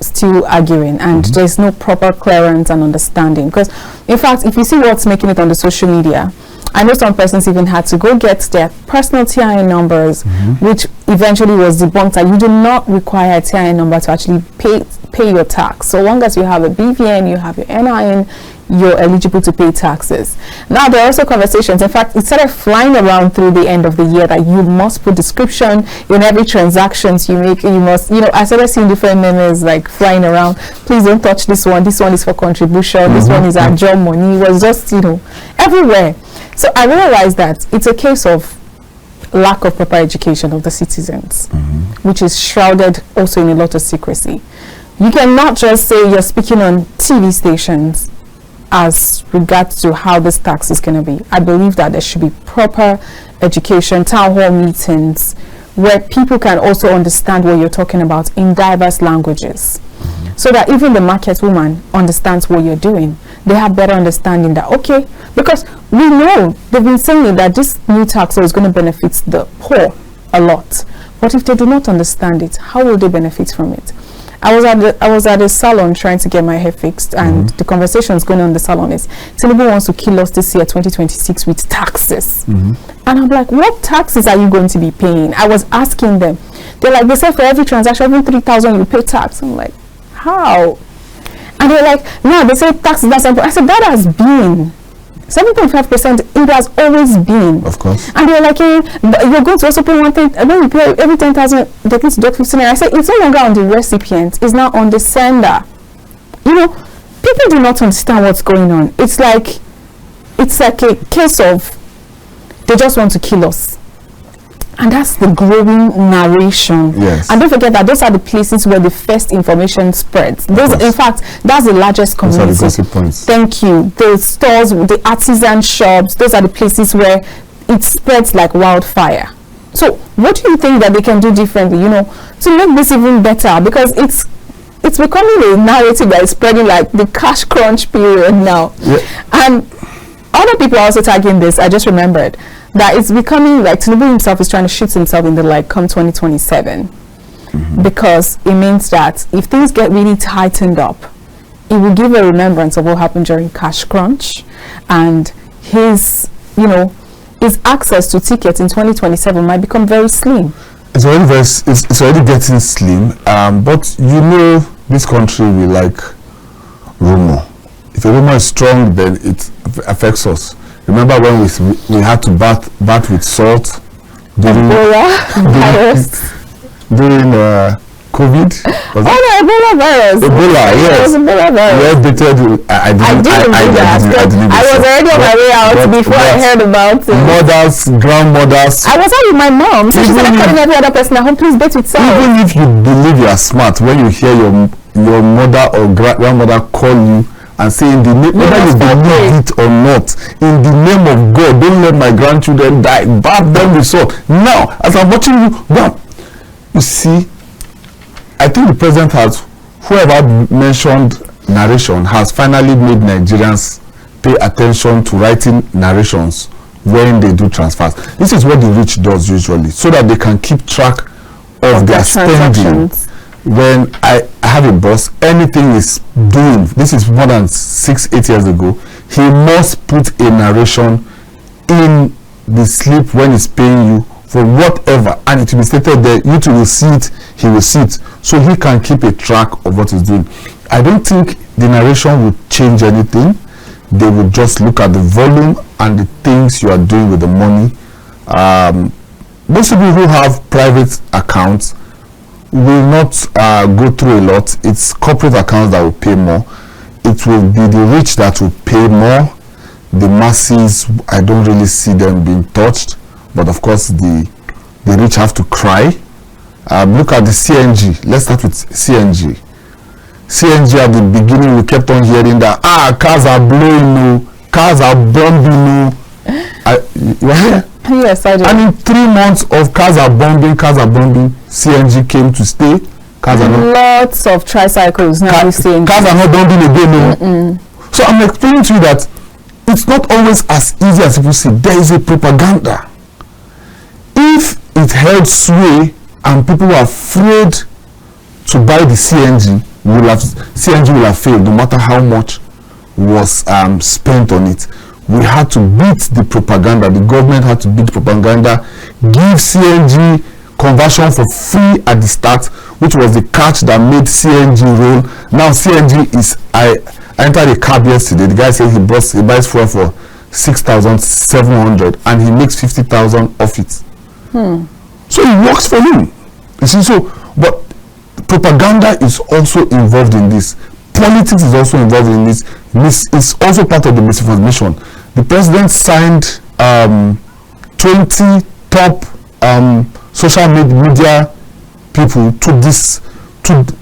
still arguing and there's no proper clearance and understanding, because in fact, if you see what's making it on the social media, I know some persons even had to go get their personal TIN numbers, which eventually was debunked that you do not require a TIN number to actually pay your tax. So long as you have a BVN, you have your NIN, you're eligible to pay taxes. Now, there are also conversations. In fact, it started flying around through the end of the year that you must put description in every transactions you make. You must, I started seeing different memes like flying around. Please don't touch this one. This one is for contribution. This one is our job money. It was just, everywhere. So I realized that it's a case of lack of proper education of the citizens, which is shrouded also in a lot of secrecy. You cannot just say you're speaking on TV stations as regards to how this tax is going to be. I believe that there should be proper education, town hall meetings, where people can also understand what you're talking about in diverse languages, so that even the market woman understands what you're doing. They have better understanding that, okay, because we know they've been saying that this new tax is going to benefit the poor a lot. But if they do not understand it, how will they benefit from it? I was at a salon trying to get my hair fixed, and the conversations going on in the salon is Tinubu wants to kill us this year 2026 with taxes. And I'm like, what taxes are you going to be paying? I was asking them. They're like, they said for every transaction, every 3,000 you pay tax. I'm like, how? And they're like, no, they say tax is not simple. I said, that has been 7.5%. It has always been.
Of course.
And they're like, hey, you're going to also pay one thing. When you pay every 10,000, they're going to deduct 15. I said, it's no longer on the recipient. It's now on the sender. People do not understand what's going on. It's like a case of they just want to kill us. And that's the growing narration.
Yes.
And don't forget that those are the places where the first information spreads. Those, in fact, that's the largest community.
Those are the gossip points.
Thank you. The stores, the artisan shops, those are the places where it spreads like wildfire. So what do you think that they can do differently, you know, to make this even better? Because it's becoming a narrative that is spreading like the cash crunch period now. Yeah. And other people are also tagging this. I just remembered that it's becoming like Tinubu himself is trying to shoot himself in the leg come 2027, because it means that if things get really tightened up, it will give a remembrance of what happened during cash crunch, and his, you know, his access to tickets in 2027 might become very slim.
It's already getting slim, but you know this country will like rumor. If a rumor is strong, then it affects us. Remember when we had to bath with salt during COVID?
Ebola virus.
Ebola, yes.
It was Ebola virus.
I didn't.
I was already on my way out before I heard about it.
Mothers, grandmothers.
I was out with my mom, so she started calling every other person at home, please bet with salt.
Even if you believe you are smart, when you hear your mother or grandmother call you and say, in the name, whether you believe it or not, in the name of God, don't let my grandchildren die. Bath them with salt. Now, as I'm watching you, you see, I think the president has, whoever mentioned narration, has finally made Nigerians pay attention to writing narrations when they do transfers. This is what the rich does usually, so that they can keep track of their spending. When I have a boss, anything is doing, this is more than 6-8 years ago, he must put a narration in the slip when he's paying you for whatever, and it will be stated there. You two will see it, he will see it, so he can keep a track of what he's doing. I don't think the narration will change anything. They will just look at the volume and the things you are doing with the money. Most people who have private accounts will not go through a lot. It's corporate accounts that will pay more. It will be the rich that will pay more. The masses, I don't really see them being touched, but of course the rich have to cry. Look at the CNG. Let's start with CNG. CNG, at the beginning we kept on hearing that cars are blowing, cars are bombing. You are here?
Yes, I do.
And in 3 months of cars are bombing, CNG came to stay. Cars are not,
lots of tricycles now. CNG.
Cars are not bombing again. So I'm explaining to you that it's not always as easy as people say. There is a propaganda. If it held sway and people were afraid to buy the CNG, CNG will have failed no matter how much was spent on it. We had to beat the propaganda. The government had to beat the propaganda, give CNG conversion for free at the start, which was the catch that made CNG roll. Now CNG is, I entered a cab yesterday. The guy said he buys fuel for 6,700 and he makes 50,000 off it. So it works for him. You see, so, but propaganda is also involved in this. Politics is also involved in this. This is also part of the misinformation. The president signed 20 top social media people to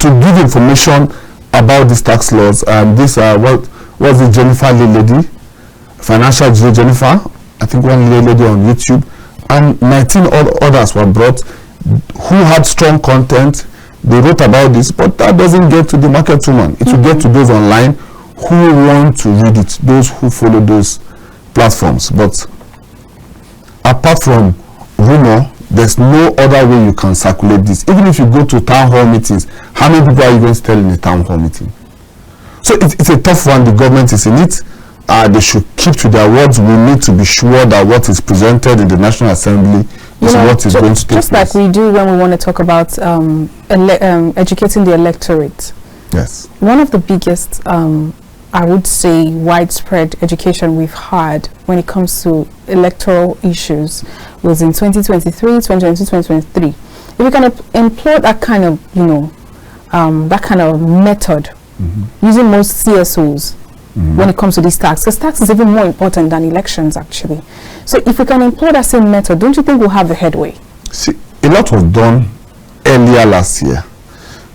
give information about these tax laws. This what was the Jennifer lady, financial Jennifer, I think one lady on YouTube, and 19 others were brought who had strong content. They wrote about this, but that doesn't get to the market woman. It will get to those online who want to read it, those who follow those platforms. But apart from rumor, there's no other way you can circulate this. Even if you go to town hall meetings, how many people are you going to tell in a town hall meeting? So it's a tough one. The government is in it. They should keep to their words. We need to be sure that what is presented in the National Assembly is what is going to take
just place. Like we do when we want to talk about educating the electorate.
Yes.
One of the biggest, I would say, widespread education we've had when it comes to electoral issues was in 2023, 2022, 2023. If we can employ that kind of, that kind of method, using most CSOs, when it comes to this tax, because tax is even more important than elections actually. So if we can employ that same method, don't you think we'll have a headway?
See, a lot was done earlier last year.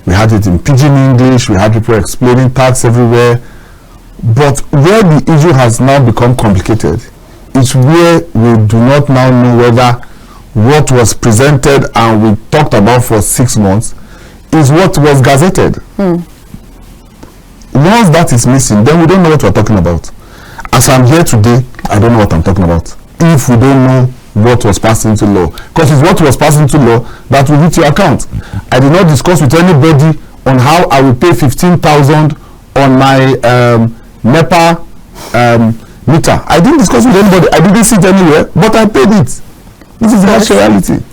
We had it in pidgin English, we had people explaining tax everywhere. But where the issue has now become complicated is where we do not now know whether what was presented and we talked about for 6 months is what was gazetted. Once that is missing, then we don't know what we're talking about. As I'm here today, I don't know what I'm talking about. If we don't know what was passed into law, because it's what was passed into law that will hit your account. I did not discuss with anybody on how I will pay 15,000 on my NEPA meter. I didn't discuss with anybody. I didn't see it anywhere, but I paid it. This is the reality.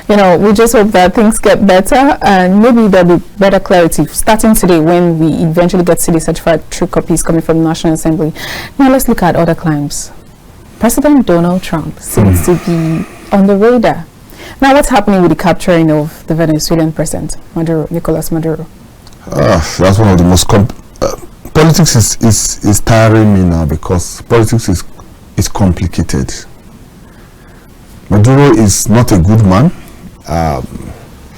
You know, we just hope that things get better, and maybe there'll be better clarity starting today when we eventually get CD certified true copies coming from the National Assembly. Now let's look at other claims. President Donald Trump seems to be on the radar. Now, what's happening with the capturing of the Venezuelan president, Nicolas Maduro?
That's one of the most politics is tiring me now, because politics is complicated. Maduro is not a good man.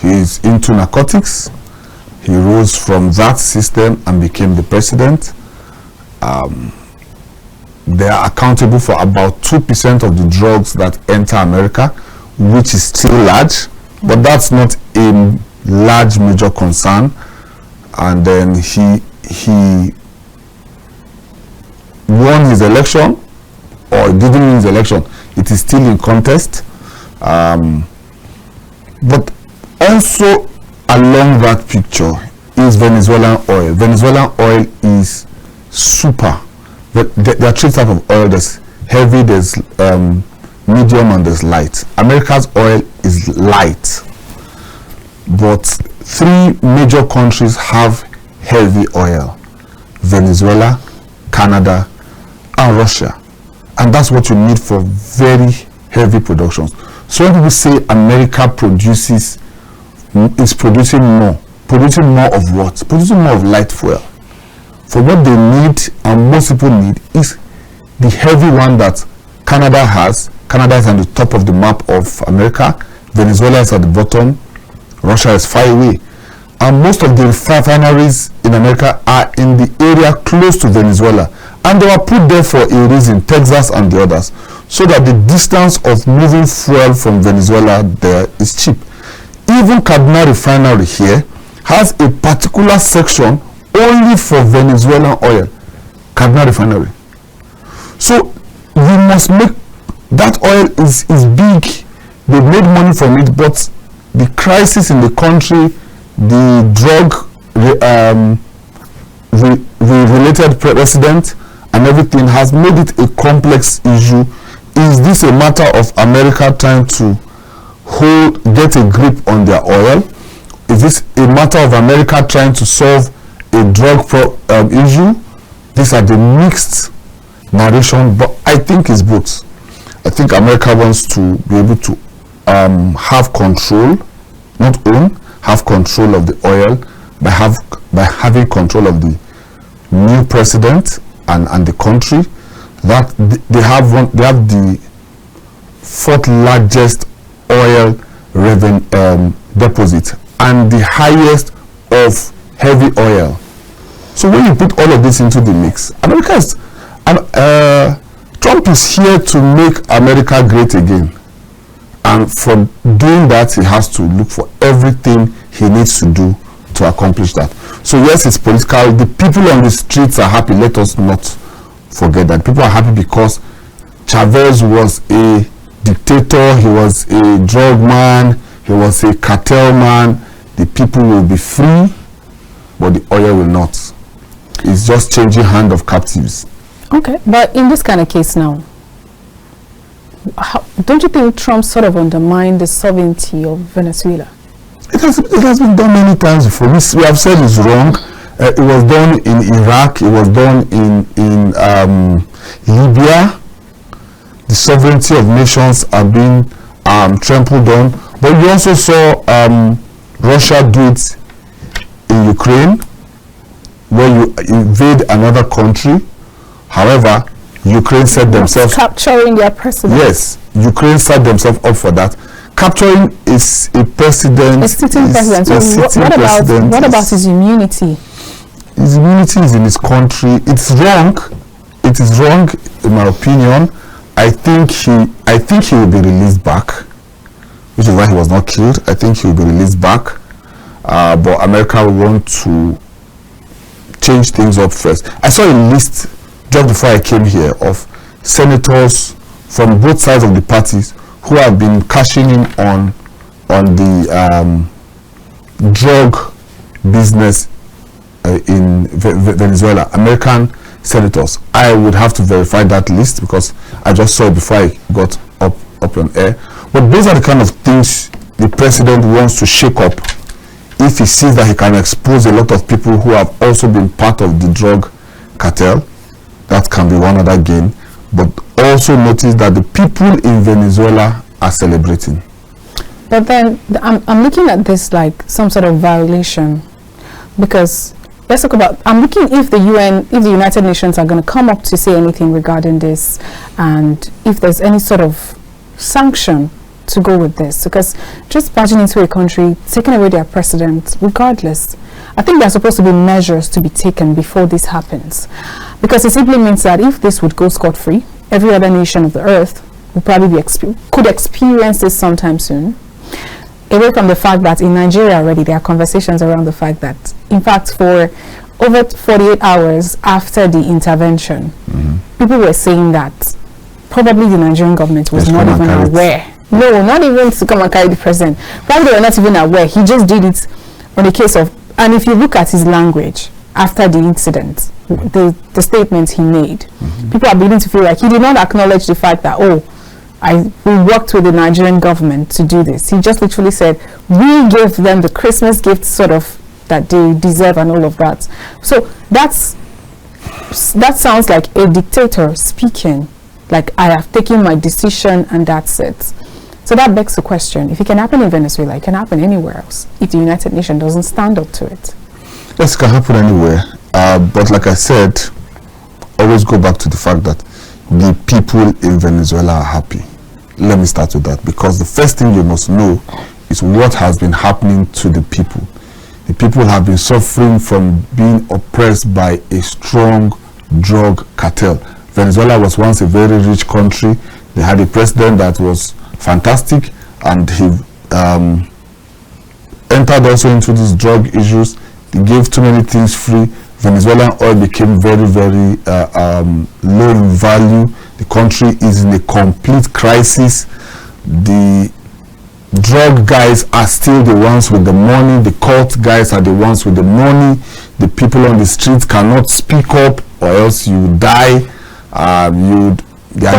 He is into narcotics. He rose from that system and became the president. They are accountable for about 2% of the drugs that enter America, which is still large, but that's not a large major concern. And then he won his election, or didn't win his election. It is still in contest. But also along that picture is Venezuelan oil. Venezuelan oil is super. There are three types of oil. There's heavy, there's medium, and there's light. America's oil is light, but 3 major countries have heavy oil: Venezuela, Canada, and Russia. And that's what you need for very heavy productions. So when people say America is producing more of what? Producing more of light fuel. For what they need, and most people need, is the heavy one that Canada has. Canada is on the top of the map of America. Venezuela is at the bottom. Russia is far away. And most of the refineries in America are in the area close to Venezuela. And they were put there for a reason, Texas and the others, so that the distance of moving fuel from Venezuela there is cheap. Even Kaduna refinery here has a particular section only for Venezuelan oil. Kaduna refinery. So we must make that oil is big. They made money from it, but the crisis in the country, the drug related precedent and everything has made it a complex issue. Is this a matter of America trying to get a grip on their oil? Is this a matter of America trying to solve a drug issue? These are the mixed narration, but I think it's both. I think America wants to be able to have control, not own, have control of the oil by having control of the new president and the country. That they have the 4th largest oil deposit and the highest of heavy oil. So when you put all of this into the mix, Trump is here to make America great again, and for doing that he has to look for everything he needs to do to accomplish that. So yes, it's political. The people on the streets are happy. Let us not forget that people are happy because Chavez was a dictator, he was a drug man, he was a cartel man. The people will be free, but the oil will not. It's just changing hand of captives.
Okay, but in this kind of case now, don't you think Trump sort of undermined the sovereignty of Venezuela?
It has been done many times before. We have said it's wrong. It was done in Iraq. It was done in Libya. The sovereignty of nations are being trampled on. But you also saw Russia do it in Ukraine, where you invade another country. However, Ukraine set themselves
capturing their president.
Yes, Ukraine set themselves up for that. capturing is a president.
A sitting president. So what about his immunity?
His immunity is in his country. It's wrong. It is wrong, in my opinion. I think he will be released back, which is why he was not killed. I think he will be released back. But America will want to change things up first. I saw a list just before I came here of senators from both sides of the parties who have been cashing in on the drug business in Venezuela. American senators. I would have to verify that list because I just saw it before I got up on air. But those are the kind of things the president wants to shake up if he sees that he can expose a lot of people who have also been part of the drug cartel. That can be one other gain. But also notice that the people in Venezuela are celebrating.
But then I'm looking at this like some sort of violation, because let's talk about, I'm looking if the United Nations are going to come up to say anything regarding this, and if there's any sort of sanction to go with this, because just barging into a country, taking away their president, regardless, I think there's supposed to be measures to be taken before this happens, because it simply means that if this would go scot-free, every other nation of the earth would probably could experience this sometime soon. Away from the fact that in Nigeria already there are conversations around the fact that, in fact, for over 48 hours after the intervention, people were saying that probably the Nigerian government was not even aware. No, not even to come and carry the president. Probably they were not even aware. He just did it on the case of, and if you look at his language after the incident, the statements he made, people are beginning to feel like he did not acknowledge the fact that, we worked with the Nigerian government to do this. He just literally said, we gave them the Christmas gift sort of that they deserve and all of that. So that sounds like a dictator speaking, like, I have taken my decision and that's it. So that begs the question, if it can happen in Venezuela, it can happen anywhere else if the United Nations doesn't stand up to it.
Yes, it can happen anywhere. But like I said, always go back to the fact that the people in Venezuela are happy. Let me start with that, because the first thing you must know is what has been happening to the people. The people have been suffering from being oppressed by a strong drug cartel. Venezuela was once a very rich country. They had a president that was fantastic, and he entered also into these drug issues. They gave too many things free. Venezuelan oil became very, very low in value. The country is in a complete crisis. The drug guys are still the ones with the money. The cult guys are the ones with the money. The people on the streets cannot speak up, or else you die. Their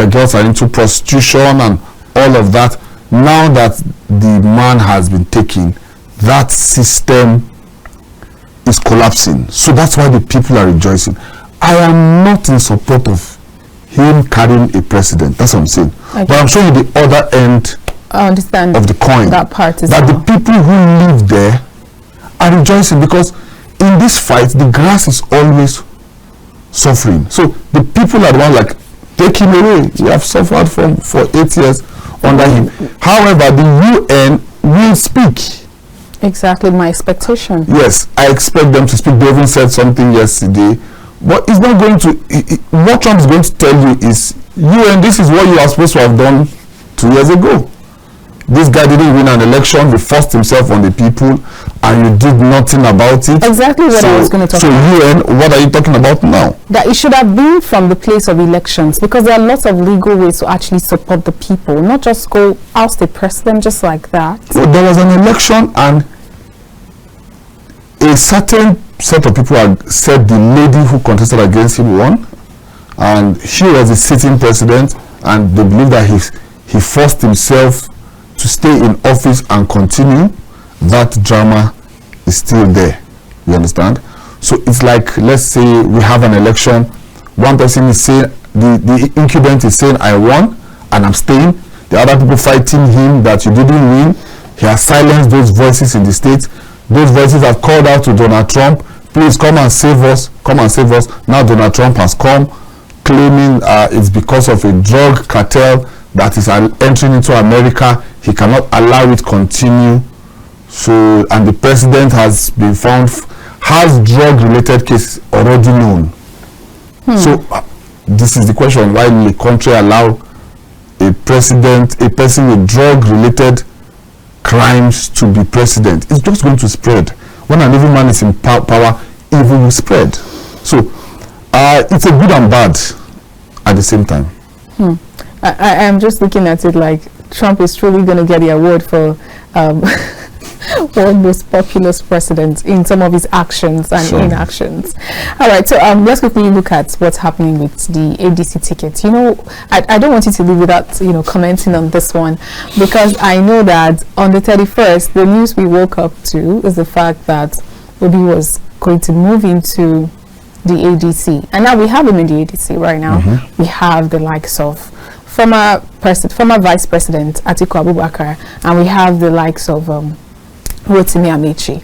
girls are into prostitution and all of that. Now that the man has been taken, that system is collapsing. So that's why the people are rejoicing. I am not in support of him carrying a president. That's what I'm saying. Okay. But I'm showing you the other end of the coin.
That part is
that the people who live there are rejoicing, because in this fight, the grass is always suffering. So the people are the ones like, take him away. We have suffered for 8 years under him. However, the UN will speak.
Exactly my expectation.
Yes, I expect them to speak. They even said something yesterday, but it's not going to. What Trump is going to tell you is, UN, this is what you are supposed to have done 2 years ago. This guy didn't win an election. He forced himself on the people, and you did nothing about it.
Exactly what I was going to talk about.
So UN, what are you talking about now?
That it should have been from the place of elections, because there are lots of legal ways to actually support the people, not just go oust the president just like that.
So there was an election, and a certain set of people had said the lady who contested against him won, and he was the sitting president, and they believe that he forced himself to stay in office and continue. That drama is still there. You understand? So it's like, let's say we have an election. One person is saying, the incumbent is saying, I won and I'm staying. The other people fighting him that you didn't win. He has silenced those voices in the states. Those voices have called out to Donald Trump, please come and save us, come and save us. Now Donald Trump has come claiming it's because of a drug cartel that is entering into America. He cannot allow it continue. So, and the president has been found has drug-related cases already known. So this is the question: why will the country allow a person with drug-related crimes to be president? It's just going to spread. When an evil man is in power, evil will spread. So it's a good and bad at the same time.
I am just looking at it like Trump is truly going to get the award for world most populous president in some of his actions and inactions. All right, so let's quickly look at what's happening with the ADC ticket. You know, I don't want you to leave without, you know, commenting on this one, because I know that on the 31st, the news we woke up to is the fact that Obi was going to move into the ADC, and now we have him in the ADC right now. We have the likes of former Vice President Atiku Abubakar, and we have the likes of Rotimi Amechi.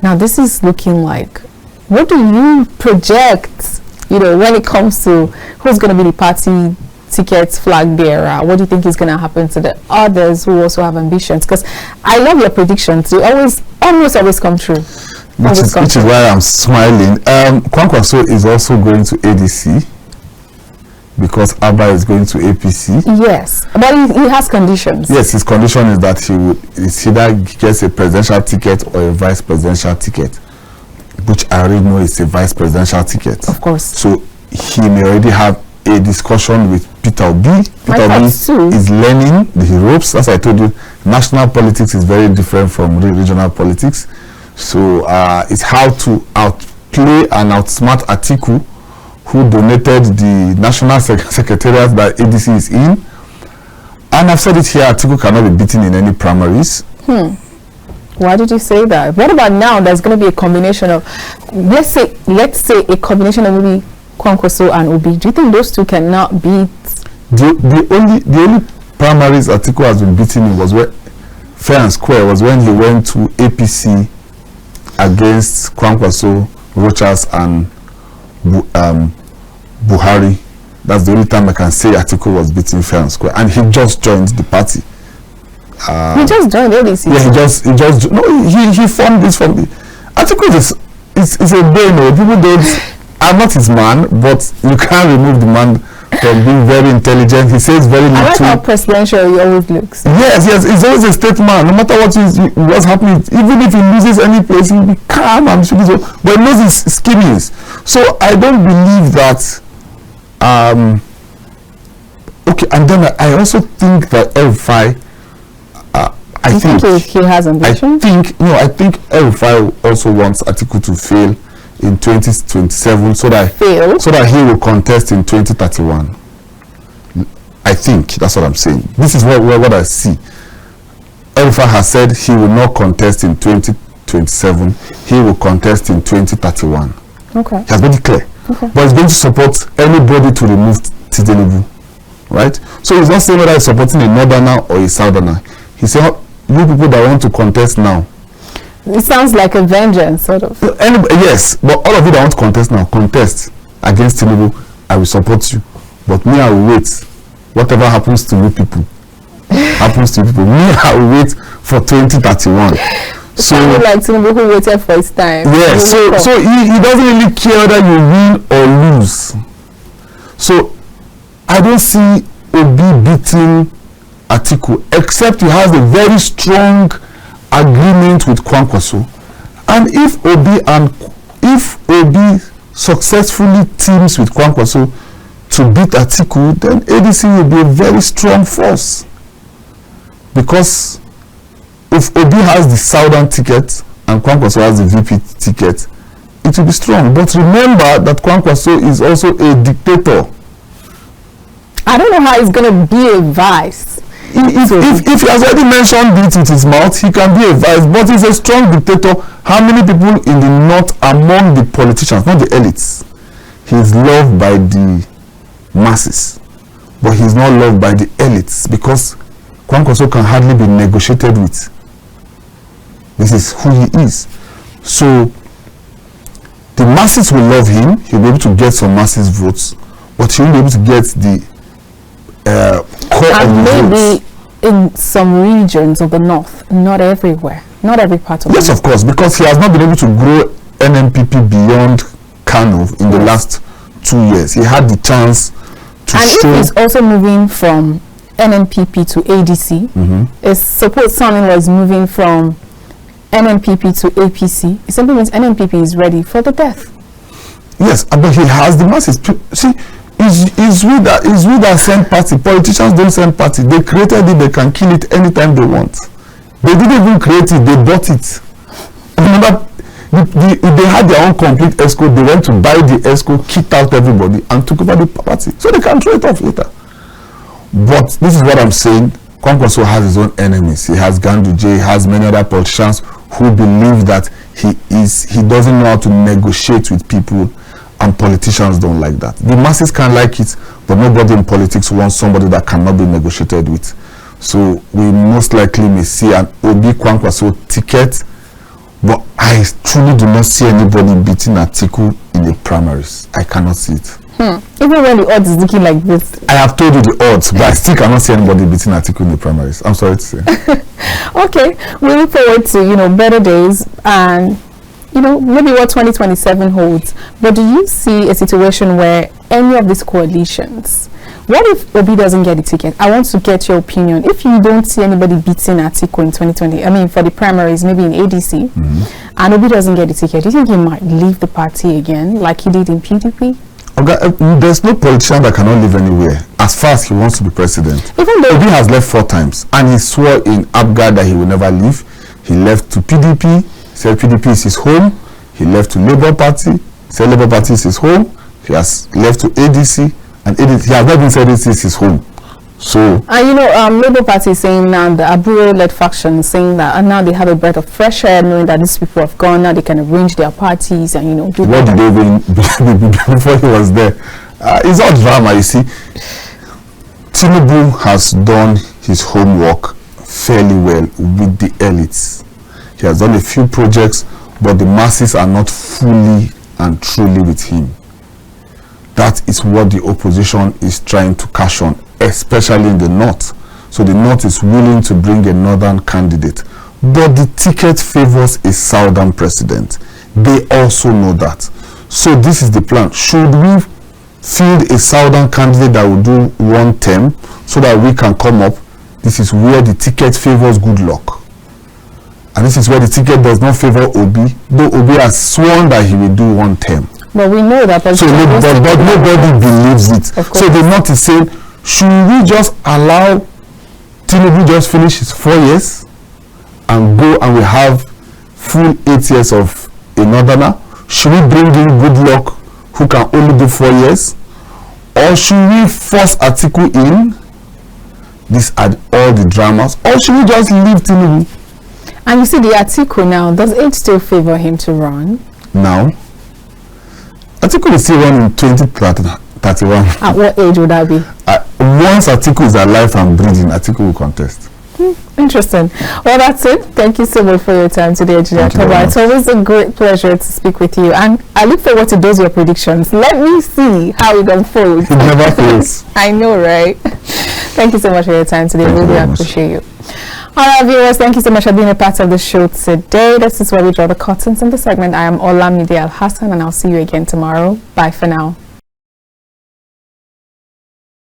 Now this is looking like, what do you project, you know, when it comes to who's going to be the party ticket flag bearer? What do you think is going to happen to the others who also have ambitions? Because I love your predictions. You almost always come true.
Which is why I'm smiling. Kwankwaso is also going to ADC because Abba is going to APC. Yes,
but he has conditions.
Yes, his condition is that he either gets a presidential ticket or a vice presidential ticket, which I already know is a vice presidential ticket.
Of course.
So he may already have a discussion with Peter Obi. Peter Obi is learning the ropes. As I told you, national politics is very different from regional politics. So it's how to outplay and outsmart Atiku, who donated the national secretariat that ADC is in. And I've said it here, Atiku cannot be beaten in any primaries.
Why did you say that? What about now? There's going to be a combination of, let's say a combination of maybe Kwankwaso and Obi. Do you think those two cannot beat?
The only primaries Atiku has been beaten in was fair and square, was when he went to APC against Kwankwaso, Rochas, and Buhari. That's the only time I can say Atiku was beaten fair and square, and he just joined the party.
He just joined ADC.
Yeah, he formed this from the Atiku is a brain. People don't. I'm not his man, but you can't remove the man from being very intelligent. He says very little. I
like how presidential he always looks.
Yes, he's always a statesman. No matter what's happening, even if he loses any place, he'll be calm and so. But he knows his schemings. So I don't believe that. Okay, and then I also think that El-Rufai. I think
he has ambition.
I think El-Rufai also wants Atiku to fail in 2027 so that he will contest in 2031. I think that's what I'm saying. This is what I see. El-Rufai has said he will not contest in 2027. He will contest in 2031.
Okay. He
has made it clear. Okay. But he's going to support anybody to remove Tinubu. Right? So he's not saying whether he's supporting a northerner or a southerner. He's saying, you people that want to contest now.
It sounds like a vengeance, sort of.
Yes, but all of you that want to contest now, contest against Tinubu. I will support you. But me, I will wait. Whatever happens to you people, happens to you people. Me, I will wait for 2031.
So like Tinubu who waited for his time.
Yes, so he doesn't really care whether you win or lose. So I don't see Obi beating Atiku, except he has a very strong agreement with Kwankwaso. And if Obi successfully teams with Kwankwaso to beat Atiku, then ADC will be a very strong force. Because if Obi has the southern ticket and Kwankwaso has the VP ticket, it will be strong. But remember that Kwankwaso is also a dictator.
I don't know how he's going to be a vice.
If he has already mentioned it with his mouth, he can be a vice, but he's a strong dictator. How many people in the north among the politicians, not the elites, he's loved by the masses, but he's not loved by the elites because Kwankwaso can hardly be negotiated with. This is who he is. So the masses will love him. He'll be able to get some masses votes, but he won't be able to get the core of
And
the
maybe
votes.
in some regions of the north, not everywhere, not every part of
Yes,
the
of course, because he has not been able to grow NNPP beyond Kano in the last 2 years. He had the chance to
And
show.
if he's also moving from NNPP to ADC, it's suppose son-in-law is moving from NNPP to APC, it simply means NNPP is ready for the death.
Yes, but he has the masses. See, it's we that send party. Politicians don't send party. They created it. They can kill it anytime they want. They didn't even create it. They bought it. Remember, they had their own complete ESCO. They went to buy the ESCO, kicked out everybody, and took over the party, so they can throw it off later. But this is what I'm saying. Kwankwaso has his own enemies. He has Ganduje. He has many other politicians who believe that he doesn't know how to negotiate with people, and politicians don't like that. The masses can like it, but nobody in politics wants somebody that cannot be negotiated with. So we most likely may see an Obi Kwankwaso ticket, but I truly do not see anybody beating Atiku in the primaries. I cannot see it.
Even when the odds is looking like this.
I have told you the odds, but I still cannot see anybody beating Atiku in the primaries. I'm sorry to say.
Okay, we look forward to better days and maybe what 2027 holds. But do you see a situation where any of these coalitions, what if Obi doesn't get the ticket? I want to get your opinion. If you don't see anybody beating Atiku in 2020, I mean for the primaries, maybe in ADC, and Obi doesn't get the ticket, do you think he might leave the party again like he did in PDP?
Okay, there's no politician that cannot live anywhere as far as he wants to be president.
Even though
Obi has left 4 times, and he swore in Abga that he will never leave. He left to PDP, said PDP is his home. He left to Labour Party, said Labour Party is his home. He has left to ADC, and ADC, he has not even said ADC is his home. So,
Labour Party is saying now, the Aburo-led faction is saying that now they have a breath of fresh air, knowing that these people have gone, now they can arrange their parties and, do
what did they win before he was there? It's all drama, you see. Tinubu has done his homework fairly well with the elites. He has done a few projects, but the masses are not fully and truly with him. That is what the opposition is trying to cash on, especially in the north. So the north is willing to bring a northern candidate, but the ticket favors a southern president. They also know that. So this is the plan. Should we field a southern candidate that will do 1 term so that we can come up? This is where the ticket favors good luck. And this is where the ticket does not favor Obi, though Obi has sworn that he will do 1 term.
But we know that.
So nobody believes it. So the north is saying, should we just allow Tinubu just finish his 4 years and go, and we have full 8 years of a northerner? Should we bring in good luck who can only do 4 years? Or should we force Atiku in? These are all the dramas. Or should we just leave Tinubu?
And you see the Atiku now, does age still favor him to run?
Now, Atiku will still run in 2031.
At what age would that be?
Once Atiku is alive and breathing, Atiku will contest.
Interesting. Well, that's it. Thank you so much for your time today, Engineer Toba. It's always a great pleasure to speak with you, and I look forward to those your predictions. Let me see how it unfolds.
It never fails.
I know, right? Thank you so much for your time today. Really appreciate you. All right, viewers, thank you so much for being a part of the show today. This is where we draw the curtains in the segment. I am Olamide Al-Hassan, and I'll see you again tomorrow. Bye for now.